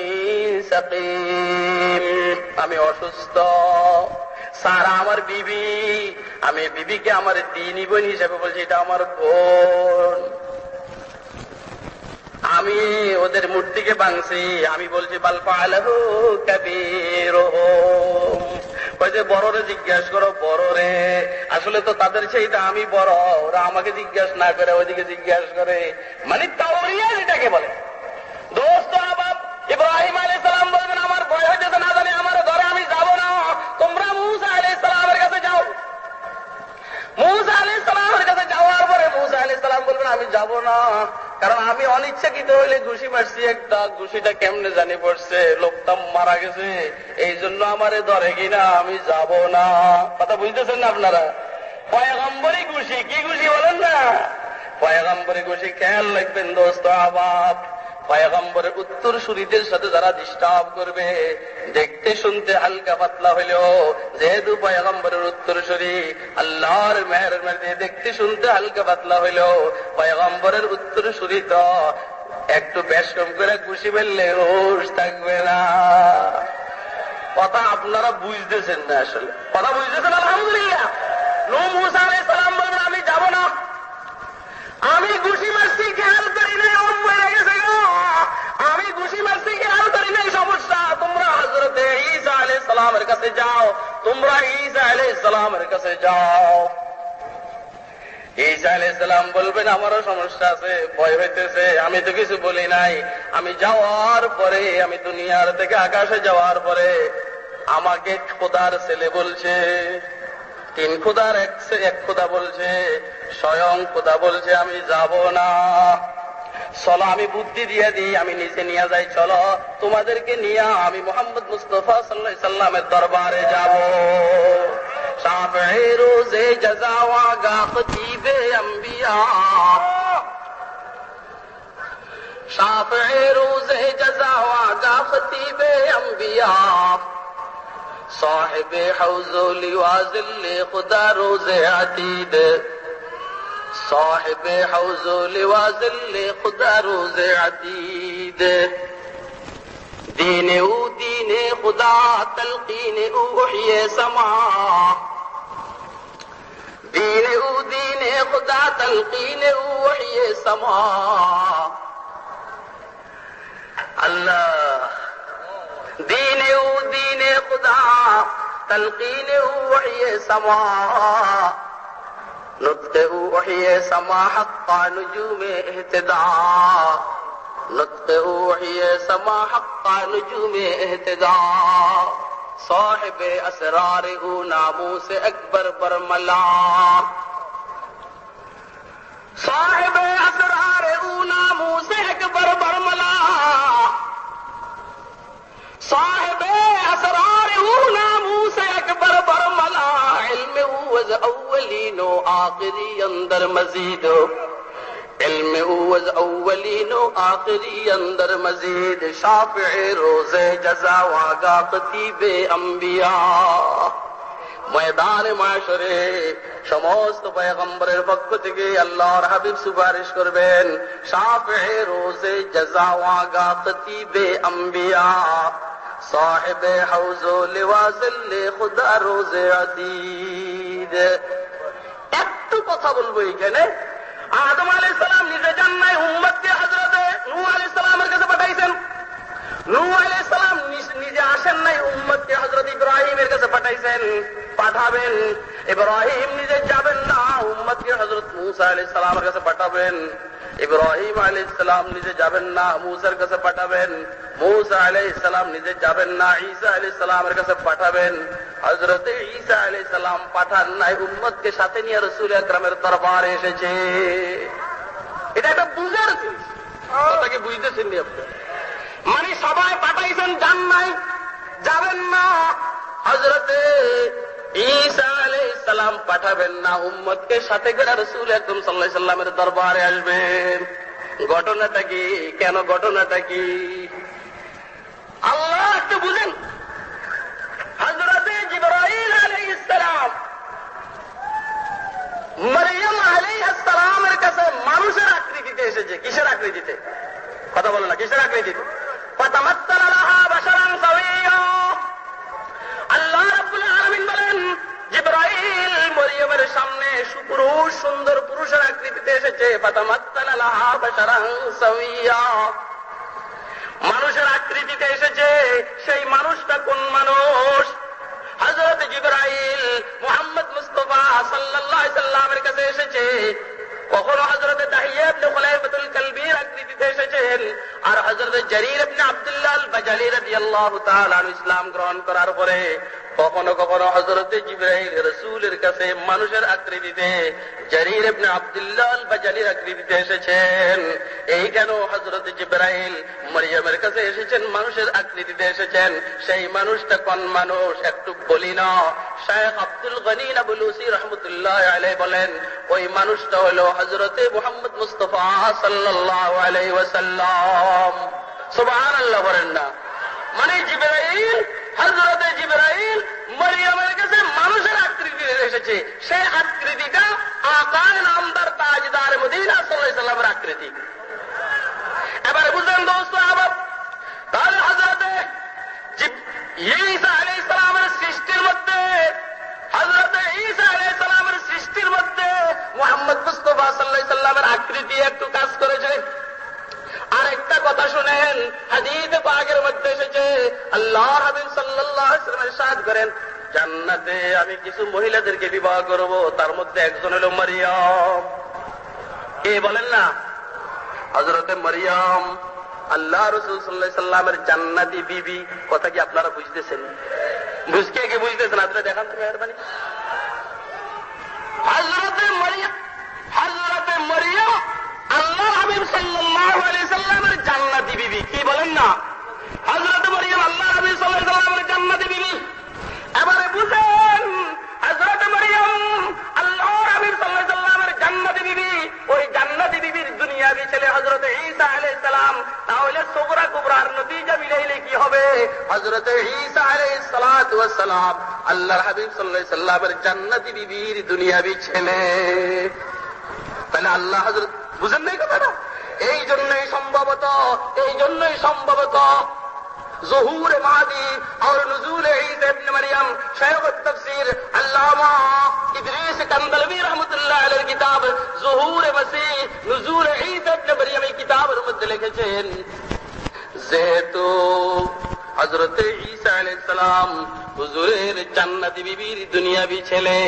সাকিম, আমি অসুস্থ। সারা আমার বিবি, আমি বিবিকে আমার দিনী বোন হিসেবে বলছি, এটা আমার বোন। আমি ওদের মূর্তিকে ভাঙছি, আমি বলছি বাল ফাআলাহু কাবীরুহুম। ওই যে বড়রে জিজ্ঞাসা করো, বড়রে আসলে তো তাদের সেইটা আমি বড়, ওরা আমাকে জিজ্ঞাসা না করে ওইদিকে জিজ্ঞাসা করে, মানে তাওরিয়া এটাকে বলে। দোস্ত আবাব ইব্রাহিম আলাইহিস সালাম বলবেন আমার ভয় হইতেছে, না জানি আমার ঘরে আমি যাব না, তোমরা মূসা আলাইহিস সালামের কাছে যাও। মূসা আলাইহিস সালামের কাছে যাওয়ার পরে মূসা আলাইহিস সালাম বলবেন আমি যাব না, কারণ আমি অনিচ্ছাকৃত হইলে ঘুষি মারছি একটা, ঘুষিটা কেমনে জানি পড়ছে, লোকটা মারা গেছে, এই জন্য আমারে ধরে কিনা, আমি যাব না। কথা বুঝতেছেন না আপনারা? পয়গম্বরী ঘুষি, কি ঘুষি বলেন না, পয়গম্বরী ঘুষি। খেয়াল রাখবেন দোস্ত আবাব, পয়গম্বরের উত্তর সুরীদের সাথে যারা ডিস্টার্ব করবে, দেখতে শুনতে হালকা পাতলা হইলেও যেহেতু পয়গম্বরের উত্তর সুরী, আল্লাহর মেহের মেহের দেখতে শুনতে হালকা পাতলা হইলেও পয়গম্বরের উত্তর সুরী তো একটু বেশ কম করে খুশি ফেললে রোষ থাকবে না। কথা আপনারা বুঝতেছেন না, আসলে কথা বুঝতেছেন। আলহামদুলিল্লাহ। নূহ মূসা আলাইহিস সালাম বলবেন আমি যাব না, আমি ঘুষি মারছি খেয়াল করি নাই, মরে গেছে গো, আমি ঘুষি মারছি খেয়াল করি নাই, সমস্যা। তোমরা হযরতে ঈসা আলাইহিস সালামের কাছে যাও, তোমরা ঈসা আলাইহিস সালামের কাছে যাও। ঈসা আলাইহিস সালাম বলবেন আমারও সমস্যা আছে, ভয় হইতেছে, আমি তো কিছু বলি নাই, আমি যাওয়ার পরে, আমি দুনিয়ার থেকে আকাশে যাওয়ার পরে আমাকে খোদার ছেলে বলছে, তিন খোদার এক খোদা বলছে, স্বয়ং খোদা বলছে আমি যাব না। চলো আমি বুদ্ধি দিয়ে দিই, আমি নিচে নিয়ে যাই, চলো তোমাদেরকে নিয়ে আমি মোহাম্মদ মুস্তাফা সাল্লাল্লাহু আলাইহি সাল্লামের দরবারে যাব। শাফিঈ রোজে জাযা ওয়া গা খতীবে আম্বিয়া, শাফিঈ রোজে জাযা ওয়া গা খতীবে আম্বিয়া, صاحب حوض لوا ذل خدا روز عتید، صاحب حوض لوا ذل خدا روز عتید، دین او دین خدا تلقین او وحی سما، دین او دین خدا تلقین او وحی سما۔ اللہ دین او دین خدا تلقین او وحی سما، نطق او وحی سما حقا نجوم اہتدا، نطق او وحی سما حقا نجوم اہتدا، صاحب اسرار او ناموس اکبر برملا، صاحب اسرار او ناموس اکبر برملا، صاحب اسرار او ناموس اکبر برملا، علم او از اولین و آخری اندر مزید، علم او از اولین و آخری اندر مزید، شافع روز جزا و آگا خطیب انبیاء۔ ময়দান মাশরে সমস্ত পয়গম্বরের পক্ষ থেকে আল্লাহর হাবিব সুপারিশ করবেন, শাফিঈ রোজে জাযা ওয়া গা খতীবে আম্বিয়া, সাহেব হাউজ লিওয়া জিল্লে খুদা রোজে আতিদ। একটু কথা বলবো এখানে। আদম আলাইহিস সালাম নিজে যান নাই, উম্মতকে হযরতে নূহ আলাইহিস সালামের কাছে পাঠাইছেন। নূহ আলাইহিস সালাম নিজে আসেন নাই, উম্মতকে হযরত ইব্রাহিমের কাছে পাঠাইছেন, পাঠাবেন। ইব্রাহিম নিজে যাবেন না, উম্মতকে হযরত মূসা আলাইহিস সালামের কাছে পাঠাবেন। ইব্রাহিম আলাইহিস সালাম নিজে যাবেন না, মূসার কাছে পাঠাবেন। মূসা আলাইহিস সালাম নিজে যাবেন না, ঈসা আলাইহিস সালামের কাছে পাঠাবেন। হযরত ঈসা আলাইহিস সালাম পাঠান নাই, উম্মতকে সাথে নিয়ে রাসূল আকরামের দরবারে এসেছে। এটা একটা বুঝার জিনিস, কথাকে বুঝতেছেন নি আপনি? মানে সবাই পাঠাইছেন, যান নাই, যাবেন না। হযরতে ঈসা আলাইহিস সালাম পাঠাবেন না, উম্মতকে সাথে করে রাসূল আকরাম সাল্লাল্লাহু আলাইহি সাল্লামের দরবারে আসবেন। ঘটনাটা কি? কেন ঘটনাটা কি? আল্লাহ একটু বুঝেন। হযরতে জিবরাইল আলাইহিস সালাম মরিয়ম আলাইহিস সালামের কাছে মানুষের আকৃতিতে এসেছে। কিসের আকৃতিতে? কথা বলো না, কিসের আকৃতিতে? ফাতামাত্তালা লাহা বাশারান সাওয়িয়া। আল্লাহ রাব্বুল আলামিন বলেন, জিবরাইল মরিয়মের সামনে সুপুরুষ সুন্দর পুরুষের আকৃতিতে এসেছে। ফাতামাত্তালা লাহা বাশারান সাওয়িয়া, মানুষের আকৃতিতে এসেছে। সেই মানুষটা কোন মানুষ? হযরত জিবরাইল মুহাম্মদ মুস্তাফা সাল্লাল্লাহু আলাইহি সাল্লামের কাছে এসেছে। কখনো হযরত তাহিয়া ইবনে খুলাইফাতুল কালবির আকৃতিতে এসেছেন, আর হযরত জারীর ইবনে আব্দুল্লাহ আল বাজালি রাদিয়াল্লাহু তাআলা ইসলাম গ্রহণ করার পরে কখনো কখনো হযরত জিবরাইল রাসূলের কাছে মানুষের আকৃতিতে, জারীর ইবনে আব্দুল্লাহ আল বাজালির আকৃতিতে এসেছেন। এই কেন হযরত জিবরাইল মরিয়মের কাছে এসেছেন, মানুষের আকৃতিতে এসেছেন? সেই মানুষটা কোন মানুষ একটু বলি না। শায়খ আব্দুল গনি নাবলুসি রাহমাতুল্লাহ আলাইহি বলেন, ওই মানুষটা হলো হযরতে মুহাম্মদ মুস্তাফা সাল্লাল্লাহু আলাইহি ওয়াসাল্লাম। সুবহানাল্লাহ বলেন না? মানে জিবরাইল, হযরতে জিবরাইল মরিয়মের কাছে মানুষের আকৃতিতে এসেছে। সেই আকৃতিটা আকায়ে নামদার তাজদার মদিনা সাল্লাল্লাহু আলাইহি ওয়াসাল্লামের আকৃতি। এবারে বুঝলেন দোস্ত আবার? তাহলে হযরতে ঈসা আলাইহিস সালামের সৃষ্টির মধ্যে, হযরতে ঈসা আলাইহিস সালামের সৃষ্টির মধ্যে মুহাম্মদ মুস্তাফা সাল্লাল্লাহু আলাইহি ওয়াসাল্লামের আকৃতি একটু কাজ করেছে। আরেকটা কথা শুনেন, হাদিস পাকের মধ্যে এসেছে, আল্লাহর হাবিব সাল্লাল্লাহু আলাইহি ওয়াসাল্লাম ইরশাদ করেন, জান্নাতে আমি কিছু মহিলাদেরকে বিবাহ করব, তার মধ্যে একজন হলো মারিয়াম। কে বলেন না? হযরতে মারিয়াম আল্লাহ রাসূল সাল্লাল্লাহু আলাইহি ওয়াসাল্লামের জান্নাতি বিবি। কথা কি আপনারা বুঝতেছেন? ঘুষকে কে বুঝতেছেন আপনারা দেখান তো মেহরবানি। হযরতে মরিয়ম আল্লাহ হাবিব সাল্লাল্লাহু আলাইহি সাল্লামের জান্নাতি বিবি। কি বলেন না? হযরতে মরিয়ম আল্লাহ হাবিব সাল্লাল্লাহু আলাইহি সাল্লামের জান্নাতি বিবি। এবারে বুঝেন, হযরতে মরিয়ম আল্লাহ হাবিব সাল্লাল্লাহু আলাইহি সাল্লামের জান্নাতি বিবি। ওই জান্নাতি বিবির দুনিয়াবি ছেলে হযরতে ঈসা আলাইহিস সালাম। তাহলে সুগরা কুবরার নতিজা মিলাইলে কি হবে? হযরতে ঈসা আলাইহিস সালাতু ওয়াস সালাম আল্লাহর হাবিব সাল্লাল্লাহু আলাইহি সাল্লামের জান্নাতি বিবির দুনিয়াবি ছেলে। তাহলে আল্লাহ হযরত বুঝেন নাই কথাটা? এই জন্যই সম্ভবত ज़ुहूर मादी और नुज़ूल ईसा इब्न मरियम शेख तफसीर अल्लामा इदरीस कंदलवी रहमतुल्लाह अलैहि किताब ज़ुहूर मसीह नुज़ूल ईसा इब्न मरियम এই কিতাবের মধ্যে লিখেছেন, যেহেতু হযরত ঈসা আলাইহিস সালাম হুজুরের জান্নাতি বিবির দুনিয়াবি ছেলে,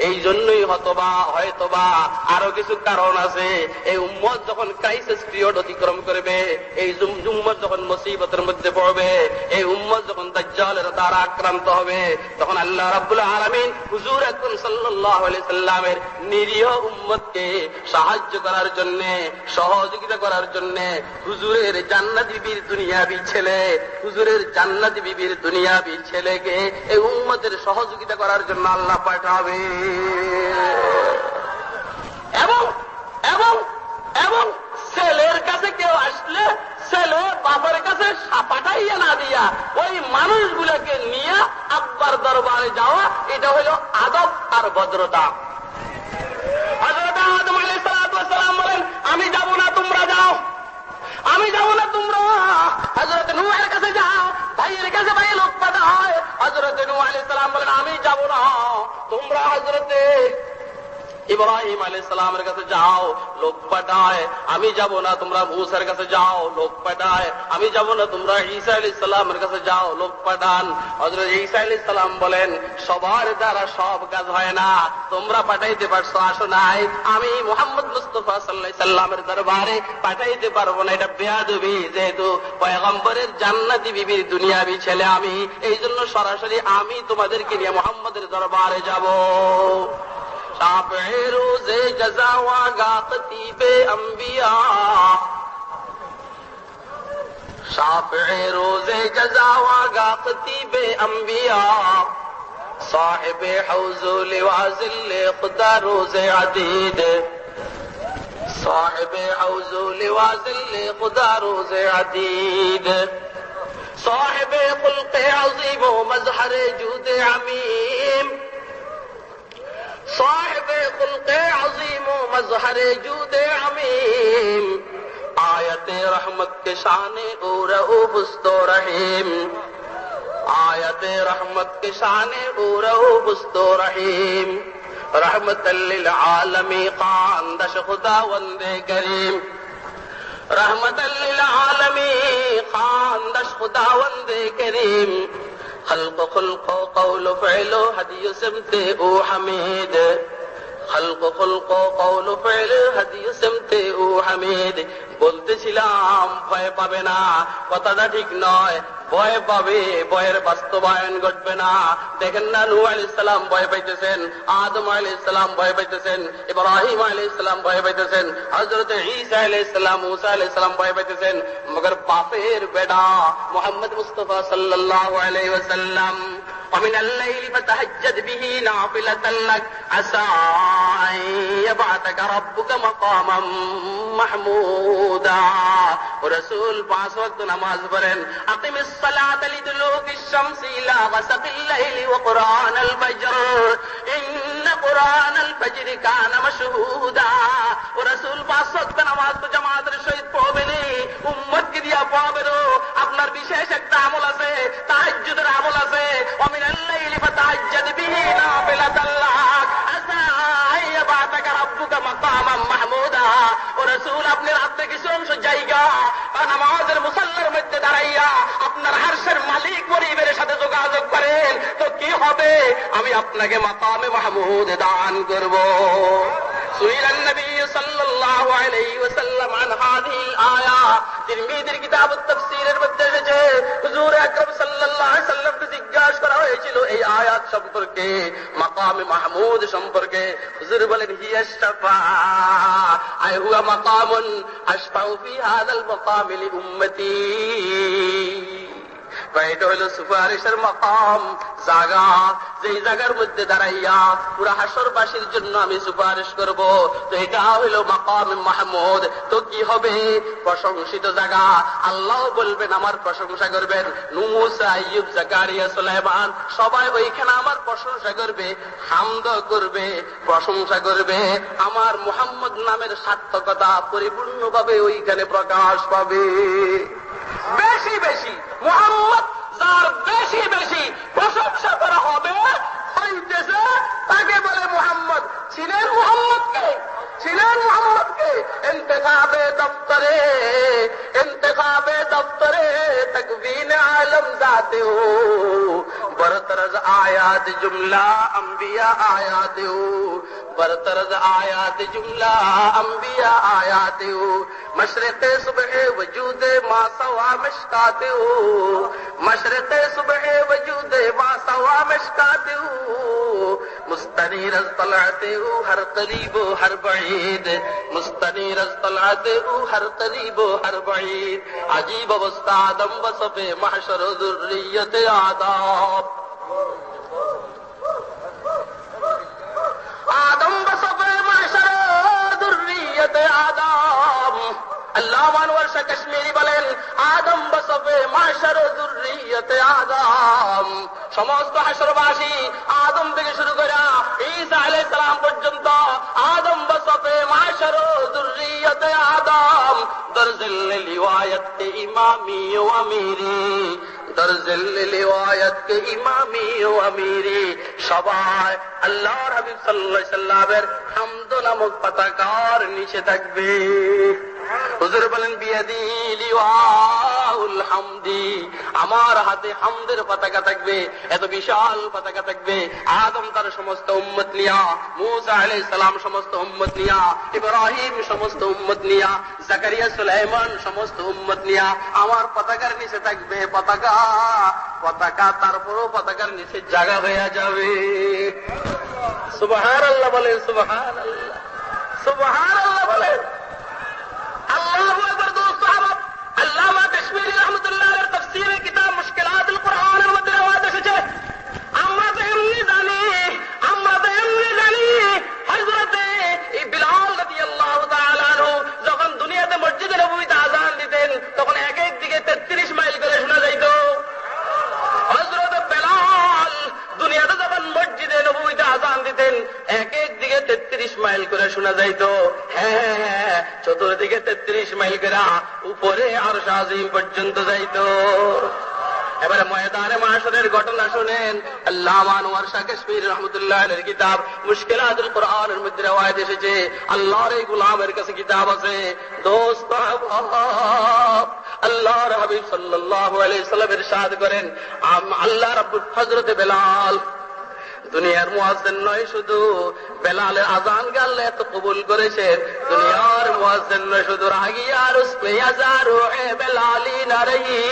এই জন্যই হয়তোবা আরো কিছু কারণ আছে। এই উম্মত যখন ক্রাইসিস পিরিয়ড অতিক্রম করবে, এই উম্মত যখন মুসিবতের মধ্যে পড়বে, এই উম্মত যখন দাজ্জালের দ্বারা আক্রান্ত হবে, তখন আল্লাহ রাব্বুল আলামিন হুজুর আকরাম সাল্লাল্লাহু আলাইহি সাল্লামের নিরীহ উম্মতকে সাহায্য করার জন্য, সহযোগিতা করার জন্য হুজুরের জান্নাতি বিবির দুনিয়াবি ছেলেকে এই উম্মতের সহযোগিতা করার জন্য আল্লাহ পাঠাবে। এবং ছেলের কাছে কেউ আসলে ছেলে বাবার কাছে পাঠাইয়া না দিয়া ওই মানুষগুলোকে নিয়ে আব্বার দরবারে যাওয়া, এটা হলো আদব আর ভদ্রতা। হযরত আদম আলাইহিস সালাম বলেন, আমি যাব না, তোমরা যাও। হযরত নূহ এর কাছে যাও, ভাইয়ের কাছে ভাই লোক পাঠায়। হযরত নূহ আলাইহিস সালাম বলেন, আমি যাব না, তোমরা হযরতে ইব্রাহিম আলাইহিস সালামের কাছে যাও, লোক পাঠায়। আমি যাব না, তোমরা মূসার কাছে যাও, লোক পাঠায়। আমি যাব না, তোমরা ঈসা আলাইহিস সালামের কাছে যাও, লোক পাঠান। হযরত ঈসা আলাইহিস সালাম বলেন, সবার দ্বারা সব কাজ হয় না, তোমরা পাঠাইতে পারছো, আসো নাই, আমি মুহাম্মদ মুস্তাফা সাল্লাল্লাহু আলাইহি সাল্লামের দরবারে পাঠাইতে পারবো না, এটা বেয়াদবি। যেহেতু পয়গম্বরের জান্নাতি বিবির দুনিয়াবি ছেলে আমি, এই জন্য সরাসরি আমি তোমাদেরকে নিয়ে মুহাম্মদের দরবারে যাব। शाफ़े रोज़े जज़ा वागा ख़तीबे अंबिया, शाफ़े रोज़े जज़ा वागा ख़तीबे अंबिया, साहिबे हौज़ो लिवाज़िल खुदा रोज़े अदीद, साहिबे हौज़ो लिवाज़िल खुदा रोज़े अदीद, साहिबे खुल्क़े अज़ीम व मज़हरे जूदे अमीम, साहिब खुल्क़े अज़ीम व मज़हर जूदे अमीम, आयत रहमत के शाने ओ रऊफ़ुस्तो रहीम, आयत रहमत के शाने ओ रऊफ़ुस्तो रहीम, रहमतल लिल आलमी ख़ानदश खुदावंदे करीम, रहमतल लिल आलमी ख़ानदश खुदावंदे करीम, खल्क़ खुल्क़ कौल फ़इल हदी सिमते ओ हमीद, खल्क़ खुल्क़ कौल फ़इल हदी सिमते ओ हमीद। বলতেছিলাম ভয় পাবে না, কথাটা ঠিক নয়। ভয় পাবে, ভয়ের বাস্তবায়ন ঘটবে না। দেখেন না, নূহ আলাইহিস সালাম ভয় পাইতেছেন, আদম আলাইহিস সালাম ভয় পাইতেছেন, ইব্রাহিম আলাইহিস সালাম ভয় পাইতেছেন, হযরত ঈসা আলাইহিস সালাম, মুসা আলাইহিস সালাম ভয় পাইতেছেন। মগর বাপের বেটা মুহাম্মদ মুস্তাফা সাল্লাল্লাহু আলাইহি ওয়াসাল্লাম, ومن الليل فتهجد به نافلة لك عسى أن يبعثك ربك مقاما محمودا। رسول 5 ওয়াক্ত নামাজ পড়েন। আকিমিস সালাতা লিদুলুকিশ শামসি ইলা গাসাকিল লাইলি ওয়া কুরআনাল ফাজর ইন্না কুরআনাল ফাজরি কানা মাশহুদা। রাসূল 5 ওয়াক্ত নামাজ তো জামাতের সহিত পড়বেন, উম্মতকে দিয়া পড়াবেন। আপনার বিশেষ একটা আমল আছে, তাহাজ্জুদের আমল আছে। ومن الليل فتهجد به نافلة لك عسى أن يبعثك ربك مقاما محمودا। ও রাসূল, আপনি রাতে কিছু অংশ জায়গা নামাজের মুসাল্লার মধ্যে দাঁড়াইয়া আপনার আরশের মালিক মরিবের সাথে যোগাযোগ করেন, তো কি হবে? আমি আপনাকে মাকামে মাহমুদ দান করব। সুইলান নবী সাল্লাল্লাহু আলাইহি ওয়াসাল্লাম আন হাযিহিল আয়া তিরমিজির কিতাবুত তাফসীরের মধ্যে এসেছে হুজুর আকরাম সাল্লাল্লাহু আলাইহি সাল্লামকে জিজ্ঞাসা করা হয়েছিল এই আয়াত সম্পর্কে, মাকামে মাহমুদ সম্পর্কে। হুজুর বলেন হিয়া শাফাআ আই হুয়া মাকামুন আশফাউ ফি হাযাল মাকামি লি উম্মতি। এটা হইল সুপারিশের মাকাম, জায়গা, যেই জায়গার মধ্যে দাঁড়াইয়া পুরা হাসরবাসীর জন্য আমি সুপারিশ করব। তো এটা হইল মাকাম মাহমুদ। তো কি হবে? প্রশংসিত জায়গা। আল্লাহ বলবেন, আমার প্রশংসা করবেন। নূহ, মুসা, আইয়ুব, জাকারিয়া, সুলাইমান সবাই ওইখানে আমার প্রশংসা করবে, হামদ করবে, প্রশংসা করবে। আমার মুহাম্মদ নামের সার্থকতা পরিপূর্ণভাবে ওইখানে প্রকাশ পাবে। বেশি বেশি মুহাম্মদ যার বেশি বেশি প্রশংসা করা হবে হইতেছে তাকে বলে মুহাম্মদ। ছিলেন মুহাম্মদকে, ছিলেন মুহাম্মদকে ইন্তেখাবে দফতরে তকবীন আলম जाते हो बरतरज आयात जुमला अंबिया आयात हो बरतरज आयात जुमला अंबिया आयात हो मशरक़ सुबह वजूद मा सवा मिशकाते हो मशरक़ सुबह वजूद मा सवा मिशकाते हो मुस्तनीर तलाते हो हर करीब हर बईद मुस्तनीर तलाते हो हर करीब हर बईद अजीब अवस्था आदम वसफे महशर दुर्रियत आदाब आदम वसफे महशर दुर्रियत आदाब अल्लामा अनवर शाह कश्मीरी বলেন আদম বসফে মাশার যুররিয়ত আদম। সমস্ত হাসরবাসী আদম থেকে শুরু করে ঈসা আলাইহিস সালাম পর্যন্ত আদম বসফে মাশার যুররিয়ত আদম। দরজল লিওয়ায়াত কে ইমামি ও আমিরি দরজল লিওয়ায়াত কে ইমামি ও আমিরি সবাই আল্লাহর হাবিব সাল্লাল্লাহু আলাইহি সাল্লামের হামদ নামক পতাকার নিচে থাকবে। হুজুর বলেন বিয়াদি লিওয়াউল হামদি, আমার হাতে হামদের পতাকা থাকবে। এত বিশাল পতাকা থাকবে। আদম তার সমস্ত উম্মত নিয়া, মুসা আলাইহিস সালাম সমস্ত উম্মত নিয়া, ইব্রাহিম সমস্ত উম্মত নিয়া, জাকারিয়া সুলাইমান সমস্ত উম্মত নিয়া আমার পতাকার নিচে থাকবে। পতাকা পতাকা তারপরও পতাকার নিচে জায়গা হয়ে যাবে। সুবহানাল্লাহ বলেন, সুবহানাল্লাহ, সুবহানাল্লাহ বলেন। আল্লাহু আকবার। দোস্ত আমার আল্লামা কাশ্মীরি রহমাতুল্লাহ আলাইহির তাফসীরের কিতাব মুশকিলাতুল কুরআনের মধ্যে রিওয়ায়াত এসেছে, আমরা তো এমনি জানি হযরতে বিলাল রাদিয়াল্লাহু তাআলা আনহু যখন দুনিয়াতে মসজিদে নববীতে আযান দিতেন তখন এক এক দিকে 33 মাইল করে শোনা যাইত। হযরতে বিলাল দুনিয়াতে যখন মসজিদে নববীতে আযান দিতেন এক এক দিকে 33 মাইল করে শোনা যাইত। হ্যাঁ, চতুর্দিকে 33 মাইল করে উপরে আরশ আজিম পর্যন্ত যাইত। এবারে ময়দানে মাহশরের ঘটনা শুনেন। আল্লামা আনওয়ার শাহ কাশ্মীরি রহমাতুল্লাহ আলাইহির কিতাব মুশকিলাতুল কুরআনের মধ্যে রিওয়ায়াত এসেছে, আল্লাহর এই গোলামের কাছে কিতাব আছে। দোস্ত আল্লাহর হাবিব সাল্লাল্লাহু আলাইহি সাল্লাম ইরশাদ করেন, আল্লাহ রাব্বুল হযরতে বেলাল দুনিয়ার মুয়াজ্জিন নয়, শুধু বেলালের আযানকে আল্লাহ এত কবুল করেছেন। দুনিয়ার মুয়াজ্জিন নয়, শুধু রাগিয়ার উসমে আযারু এ বেলালি না রহি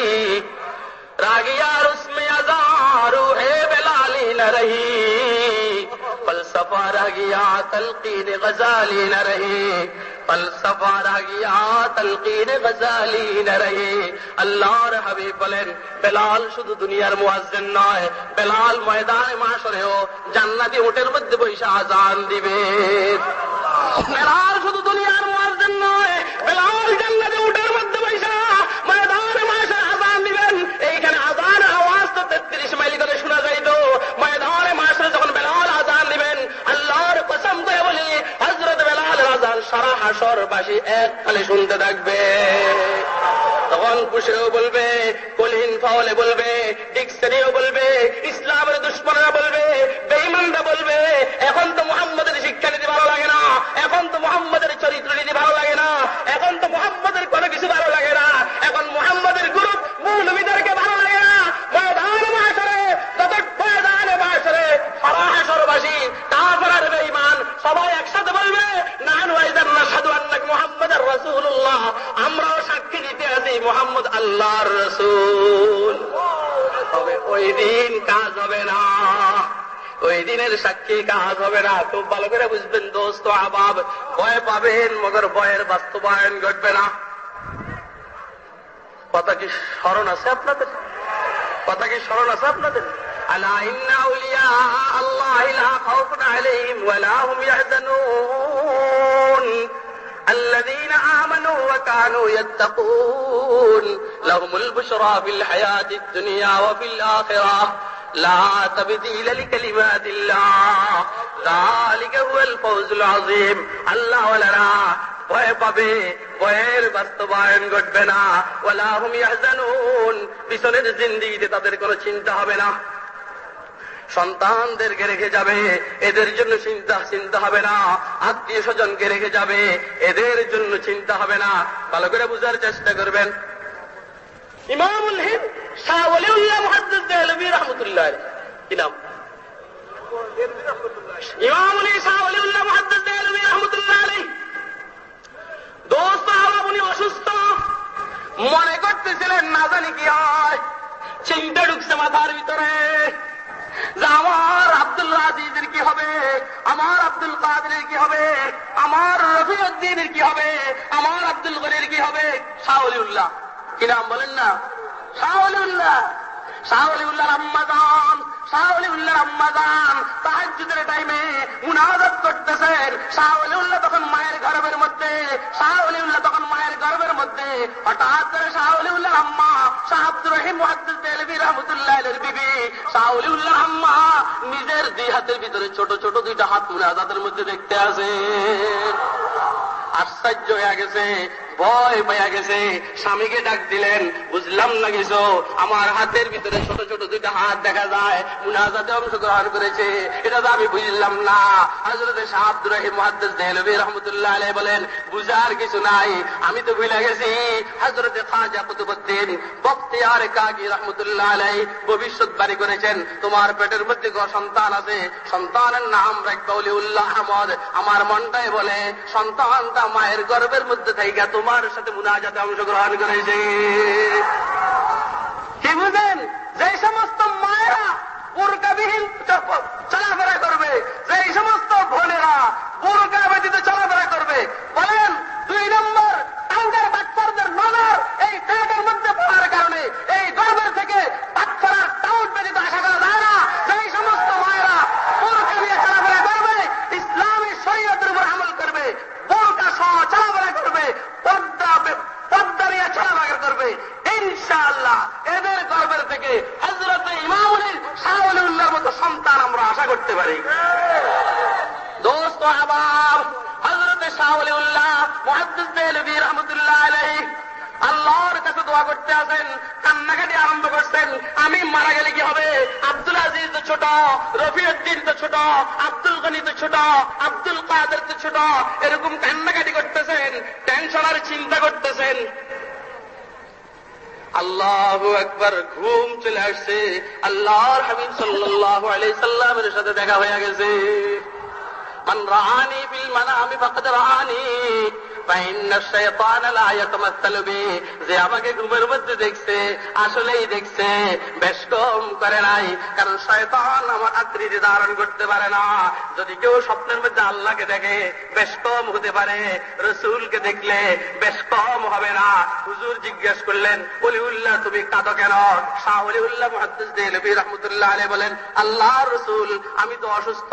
রাগিয়ার উসমে আযারু এ বেলালি না রহি ফলসফা রাগিয়া তলকিন গজালি না রহি ফলসফা রাগিয়া তলকিন গজালি না রহি। আল্লাহর হাবিব বলেন বেলাল শুধু দুনিয়ার মুয়াজ্জিন নয়, বেলাল ময়দানে মাহশরেও জান্নাতি উটের মধ্যে বসে আযান দিবে। বেলাল শুধু দুনিয়ার মুয়াজ্জিন নয়, বেলাল জান্নাতি উটের মধ্যে বসে ময়দানে মাহশরে আযান দিবেন। এইখানে আযানের আওয়াজ তো 33 মাইল করে শোনা যাইত। ময়দানে মাহশরে যখন বেলাল আযান দিবেন, আল্লাহর কসম করে বলি হযরত বেলালের আযান সারা হাসরবাসী এক কালে শুনতে থাকবে। তখন কুশরেও বলবে, কলিন ফাওলে বলবে, ডিকশনারিও বলবে, ইসলামের দুশমনরা বলবে, বেঈমানরা বলবে, এখন তো মুহাম্মদের শিক্ষানীতি ভালো লাগে না, এখন তো মুহাম্মদের চরিত্রনীতি ভালো লাগে না, এখন তো মুহাম্মদের কোনো কিছু ভালো লাগে না, এখন মুহাম্মদের গ্রুপ মৌলবীদেরকে ভালো লাগে না। ময়দানে মাহশরে সারা হাসরবাসী কাফের আর বেঈমান সবাই একসাথে বলবে, নাহনু আইযান নাশহাদু আন্নাকা মুহাম্মাদার রাসূলুল্লাহ, আমরাও সাক্ষী দিতে আছি মুহাম্মদ আল্লাহর রাসূল। তবে ওই দিন কাজ হবে না, ওই দিনের সাক্ষী কাজ হবে না। খুব ভালো করে বুঝবেন দোস্ত আহবাব, ভয় পাবেন মগর ভয়ের বাস্তবায়ন ঘটবে না। কথা কি স্মরণ আছে আপনাদের? কথা কি স্মরণ আছে আপনাদের? আলা ইন্না আউলিয়া আল্লাহি লা খাউফুন আলাইহিম ওয়া লা হুম ইয়াহজানুন الذين آمنوا وكانوا يتقون لهم البشرى في الحياة الدنيا وفي الآخرة لا تبديل لكلمات الله ذلك هو الفوز العظيم। আল্লাহ ওয়ালারা ভয় পাবে, ভয়ের বাস্তবায়ন ঘটবে না। ওয়ালা হুম ইয়াহজানুন, পিছনের জিন্দেগিতে তাদের কোনো চিন্তা হবে না। সন্তানদেরকে রেখে যাবে, এদের জন্য চিন্তা হবে না। আত্মীয় স্বজনকে রেখে যাবে, এদের জন্য চিন্তা হবে না। ভালো করে বুঝার চেষ্টা করবেন। ইমামুল হিন্দ শাহ ওলিউল্লাহ মুহাদ্দিস দেহলভী রাহমাতুল্লাহ আলাইহি, কি নাম? ইমামুল শাহ ওলিউল্লাহ মুহাদ্দিস দেহলভী রাহমাতুল্লাহ আলাইহি। দোস্ত আহবাব, উনি অসুস্থ, মনে করতেছিলেন না জানি কি হয়। চিন্তা ঢুকছে মাথার ভিতরে যে আমার আব্দুল আজিজের কি হবে, আমার আব্দুল কাদেরের কি হবে, আমার রফিউদ্দিনের কি হবে, আমার আব্দুল গনির কি হবে। শাহ ওলিউল্লাহ, কি নাম বলেন না? শাহ ওলিউল্লাহ। শাহ ওলিউল্লাহর আম্মাজান, শাহ ওলিউল্লাহর আম্মাজান তাহাজ্জুদের টাইমে মুনাজাত করতেছেন। শাহ ওলিউল্লাহ তখন মায়ের গর্ভের মধ্যে, শাহ ওলিউল্লাহ তখন মায়ের গর্ভের মধ্যে। হঠাৎ করে শাহ ওলিউল্লাহর আম্মা শাহ আব্দুর রহিম মুহাদ্দিস দেহলভী রাহমাতুল্লাহ আলাইহির বিবি শাহ ওলিউল্লাহর আম্মা নিজের দুই হাতের ভিতরে ছোট ছোট দুইটা হাত মুনাজাতের মধ্যে দেখতে আসে। আশ্চর্য হয়ে গেছে, ভয় পাইয়া গেছে। স্বামীকে ডাক দিলেন, বুঝলাম না কিছু, আমার হাতের ভিতরে ছোট ছোট দুইটা হাত দেখা যায়, মুনাজাতে অংশগ্রহণ করেছে, এটা তো আমি বুঝলাম না। হযরত শাহ আব্দুর রহিম মুহাদ্দিস দেহলভী রাহমাতুল্লাহ আলাইহি বলেন, বুঝার কিছু নাই, আমি তো ভুলে গেছি। হযরত খাজা কুতুবউদ্দিন বখতিয়ার কাকি রাহমাতুল্লাহ আলাইহি ভবিষ্যৎবাণী করেছেন, তোমার পেটের মধ্যে সন্তান আছে, সন্তানের নাম রাখবা ওলিউল্লাহ আহমদ। আমার মনটাই বলে সন্তানটা মায়ের গর্ভের মধ্যে থেকে তোমার সাথে মুনাজাতে অংশগ্রহণ করেছে। কি বুঝেন? যে সমস্ত মায়েরা বোরকাবিহীন চলাফেরা করবে, যে সমস্ত বোনেরা বোরকা ব্যতীত চলাফেরা করবে, বলেন 2 নম্বর টাঙ্গার বাচ্চাদের নজর এই পেটের মধ্যে পড়ার কারণে এই গর্ভের থেকে বাচ্চার টাউট ব্যতীত আশা করা যায় না। সেই সমস্ত মায়েরা বোরকা দিয়ে চলাফেরা করবে, ইসলামী শরীয়তের উপর আমল করবে, বোরকা সহ চলাফেরা করবে, পর্দা নিয়ে চলাফেরা করবে, ইনশাআল্লাহ এদের গর্ভের থেকে হযরত ইমামুল শাহ ওলিউল্লাহর মতো সন্তান আমরা আশা করতে পারি। দোস্ত আহবাব, হযরত শাহ ওলিউল্লাহ মুহাদ্দিস দেহলভী রাহমাতুল্লাহ আলাইহি আল্লাহর কাছে দোয়া করতে আছেন, কান্নাকাটি আরম্ভ করছেন। আমি মারা গেলে কি হবে? আব্দুল আজিজ তো ছোট, রফিউদ্দিন তো ছোট, আব্দুল গনি তো ছোট, আব্দুল কাদের তো ছোট, এরকম কান্নাকাটি করতেছেন, টেনশন আর চিন্তা করতেছেন। আল্লাহু আকবার, ঘুম চলে আসছে। আল্লাহর হাবিব সাল্লাল্লাহু আলাইহি সাল্লামের সাথে দেখা হয়ে গেছে। মান রাআনি ফিল মানামি ফাকাদ রাআনি ফাইন্না শাইতানা লা ইয়াতামাসসালু বি, যে আমাকে ঘুমের মধ্যে দেখছে আসলেই দেখছে, বেশ কম করে নাই। কারণ শয়তান আমার আকৃতি ধারণ করতে পারে না। যদি কেউ স্বপ্নের মধ্যে আল্লাহকে দেখে বেশ কম হতে পারে, রাসূলকে দেখলে বেশ কম হবে না। হুজুর জিজ্ঞেস করলেন, ওলিউল্লাহ তুমি কাঁদো কেন? শাহ ওলিউল্লাহ মুহাদ্দিস দেহলভী রাহমাতুল্লাহ আলাইহি বলেন, আল্লাহর রাসূল আমি তো অসুস্থ,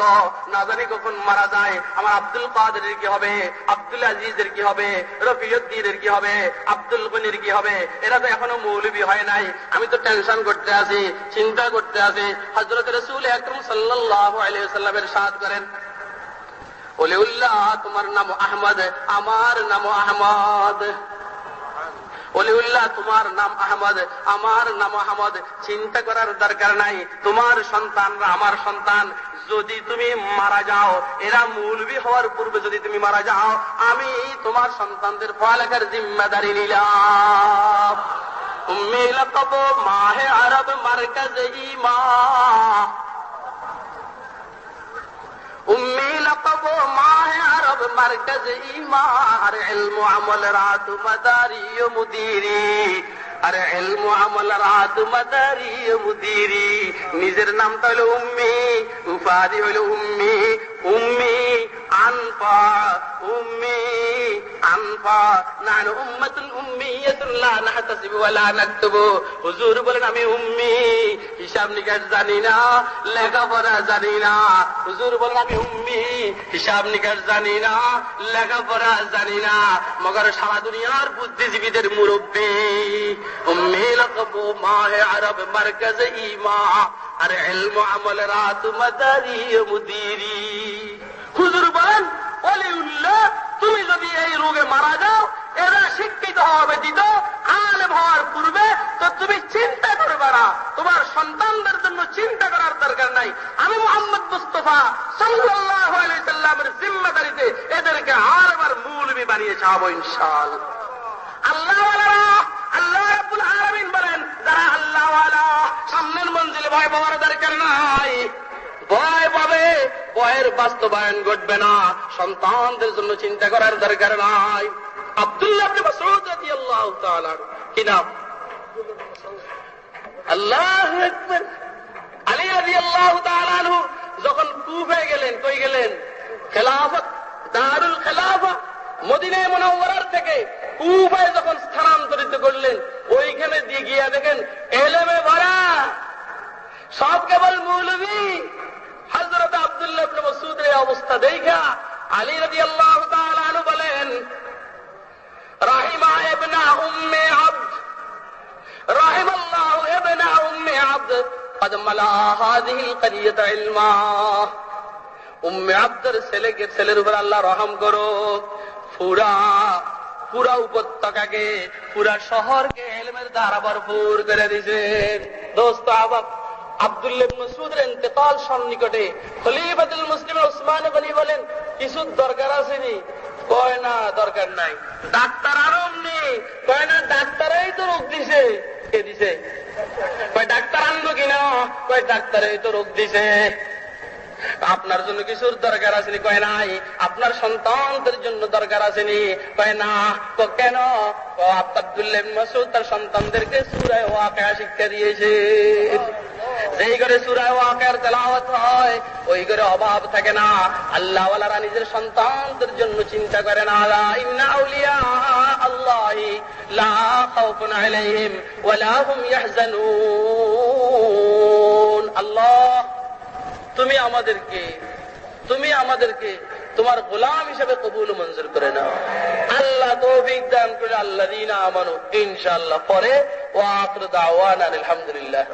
না জানি কখন মারা যায়। আমার আব্দুল কাদেরের কি হবে, আব্দুল আজিজের কি হবে, রফিউদ্দিনের কি হবে, আব্দুল গনির কি হবে? এরা তো এখনো মৌলবী হয় নাই। আমি তো টেনশন করতে আছি, চিন্তা করতে আছি। হযরত রাসূল আকরাম সাল্লাল্লাহু আলাইহি ওয়াসাল্লামের ইরশাদ করেন, ওলিউল্লাহ তোমার নাম আহমদ, আমার নাম আহমদ। ওলিউল্লাহ তোমার নাম আহমদ, আমার নাম আহমদ। চিন্তা করার দরকার নাই, তোমার সন্তানরা আমার সন্তান। যদি তুমি মারা যাও, এরা মৌলবী হওয়ার পূর্বে যদি তুমি মারা যাও, আমি তোমার সন্তানদের পড়ালেখার জিম্মাদারি নিলাম। উম্মি লকব মাহে আরব মারকাজ ঈমান, উম্মি লকব মাহে আরব মারকাজ ঈমান, ইলম আমল রাত মাদারি মুদিরি, আরে ইলমু আমলারাত মাদারি মুদিরি, নিজের নামটা হলো উম্মি, উপাধি হলো উম্মি। উম্মি আনফা, উম্মি আনফা, নাহনু উম্মাতুন উম্মিয়াতুন লা নাহতাসিবু ওয়া লা নাকতুবু। হুজুর বলেন আমি উম্মি, হিসাব নিকাশ জানি না, লেখাপড়া জানি না। হুজুর বলেন আমি উম্মি, হিসাব নিকাশ জানি না, লেখাপড়া জানি না, মগর সারা দুনিয়ার বুদ্ধিজীবীদের মুরব্বী। উম্মি লাকব মাহে আরব মারকাজ ইমা, আর ইলমু আমলারাত মাদারি মুদিরি। হুজুর বলেন ওলিউল্লাহ, তুমি যদি এই রোগে মারা যাও, এরা শিক্ষিত হওয়া ব্যতীত আলেম হওয়ার পূর্বে তো তুমি চিন্তা করবে না, তোমার সন্তানদের জন্য চিন্তা করার দরকার নাই। আমি মুহাম্মদ মুস্তাফা সাল্লাল্লাহু আলাইহি সাল্লামের জিম্মাদারিতে এদেরকে আলেম আর মৌলবী বানিয়ে ছাড়বো ইনশাআল্লাহ। আল্লাহ ওয়ালারা, আল্লাহ রাব্বুল আলামিন বলেন, যারা আল্লাহ ওয়ালা, সামনের মঞ্জিলে ভয় পাওয়ার দরকার নাই। ভয় পাবে, ভয়ের বাস্তবায়ন ঘটবে না, সন্তানদের জন্য চিন্তা করার দরকার নাই। আব্দুল্লাহ ইবনে মাসউদ রাদিয়াল্লাহু তাআলা, কি নাম? আল্লাহু আকবার। আলী রাদিয়াল্লাহু তাআলা আনহু যখন কুফায় গেলেন, কই গেলেন? খেলাফত, দারুল খেলাফা মদিনায়ে মুনাওয়ারার থেকে কুফায় যখন স্থানান্তরিত করলেন, ওইখানে দিয়ে গিয়া দেখেন এলেমে ভরা, সব কেবল মৌলবী। হযরত আব্দুল্লাহ ইবনে মাসউদের এই অবস্থা দেখা আলী রাদিয়াল্লাহু তাআলা আনহু বলেন, রাহিমা ইবনা উম্মে আবদ, রাহিমাল্লাহু ইবনা উম্মে আবদ قد ملا هذه القريه علما। উম্মে আবদের ছেলের উপর আল্লাহ রহম করো, পুরা উপত্যকাকে, পুরা শহরকে ইলমের দ্বারা ভরপুর করে দিয়েছেন। দোস্ত আহবাব, আব্দুল্লাহ ইবনে মাসউদের ইন্তেকাল সন্নিকটে খলিফাতুল মুসলিমিন উসমান গনি বলেন, কিছু দরকার আছে নি? কয় না, দরকার নাই। ডাক্তার আরম নেই? কয় না, ডাক্তারই তো রোগ দিছে। কে দিছে? কয় ডাক্তার আনবো কিনা? কয় ডাক্তারই তো রোগ দিছে। আপনার জন্য কিছুর দরকার আসেনি? কয় নাই। আপনার সন্তানদের জন্য দরকার আসেনি? কয় না। তো কেন? আব্দুল্লাহ ইবনে মাসউদ তার সন্তানদেরকে সূরা ওয়াকিয়া শিক্ষা দিয়েছে। যেই ঘরে সূরা ওয়াকিয়ার তেলাওয়াত হয়, ওই ঘরে অভাব থাকে না। আল্লাহ ওয়ালারা নিজের সন্তানদের জন্য চিন্তা করে না। ইন্না আউলিয়া আল্লাহি লা খাউফুন আলাইহিম ওয়া লা হুম ইয়াহজানুন। আল্লাহ, তুমি আমাদেরকে তোমার গোলাম হিসেবে কবুল মঞ্জুর করে নাও। আল্লাহ তৌফিক দান করে। আল্লাযীনা আমানু, ইনশাআল্লাহ। পরে ওয়া আখিরু দাওয়ানা আলহামদুলিল্লাহ।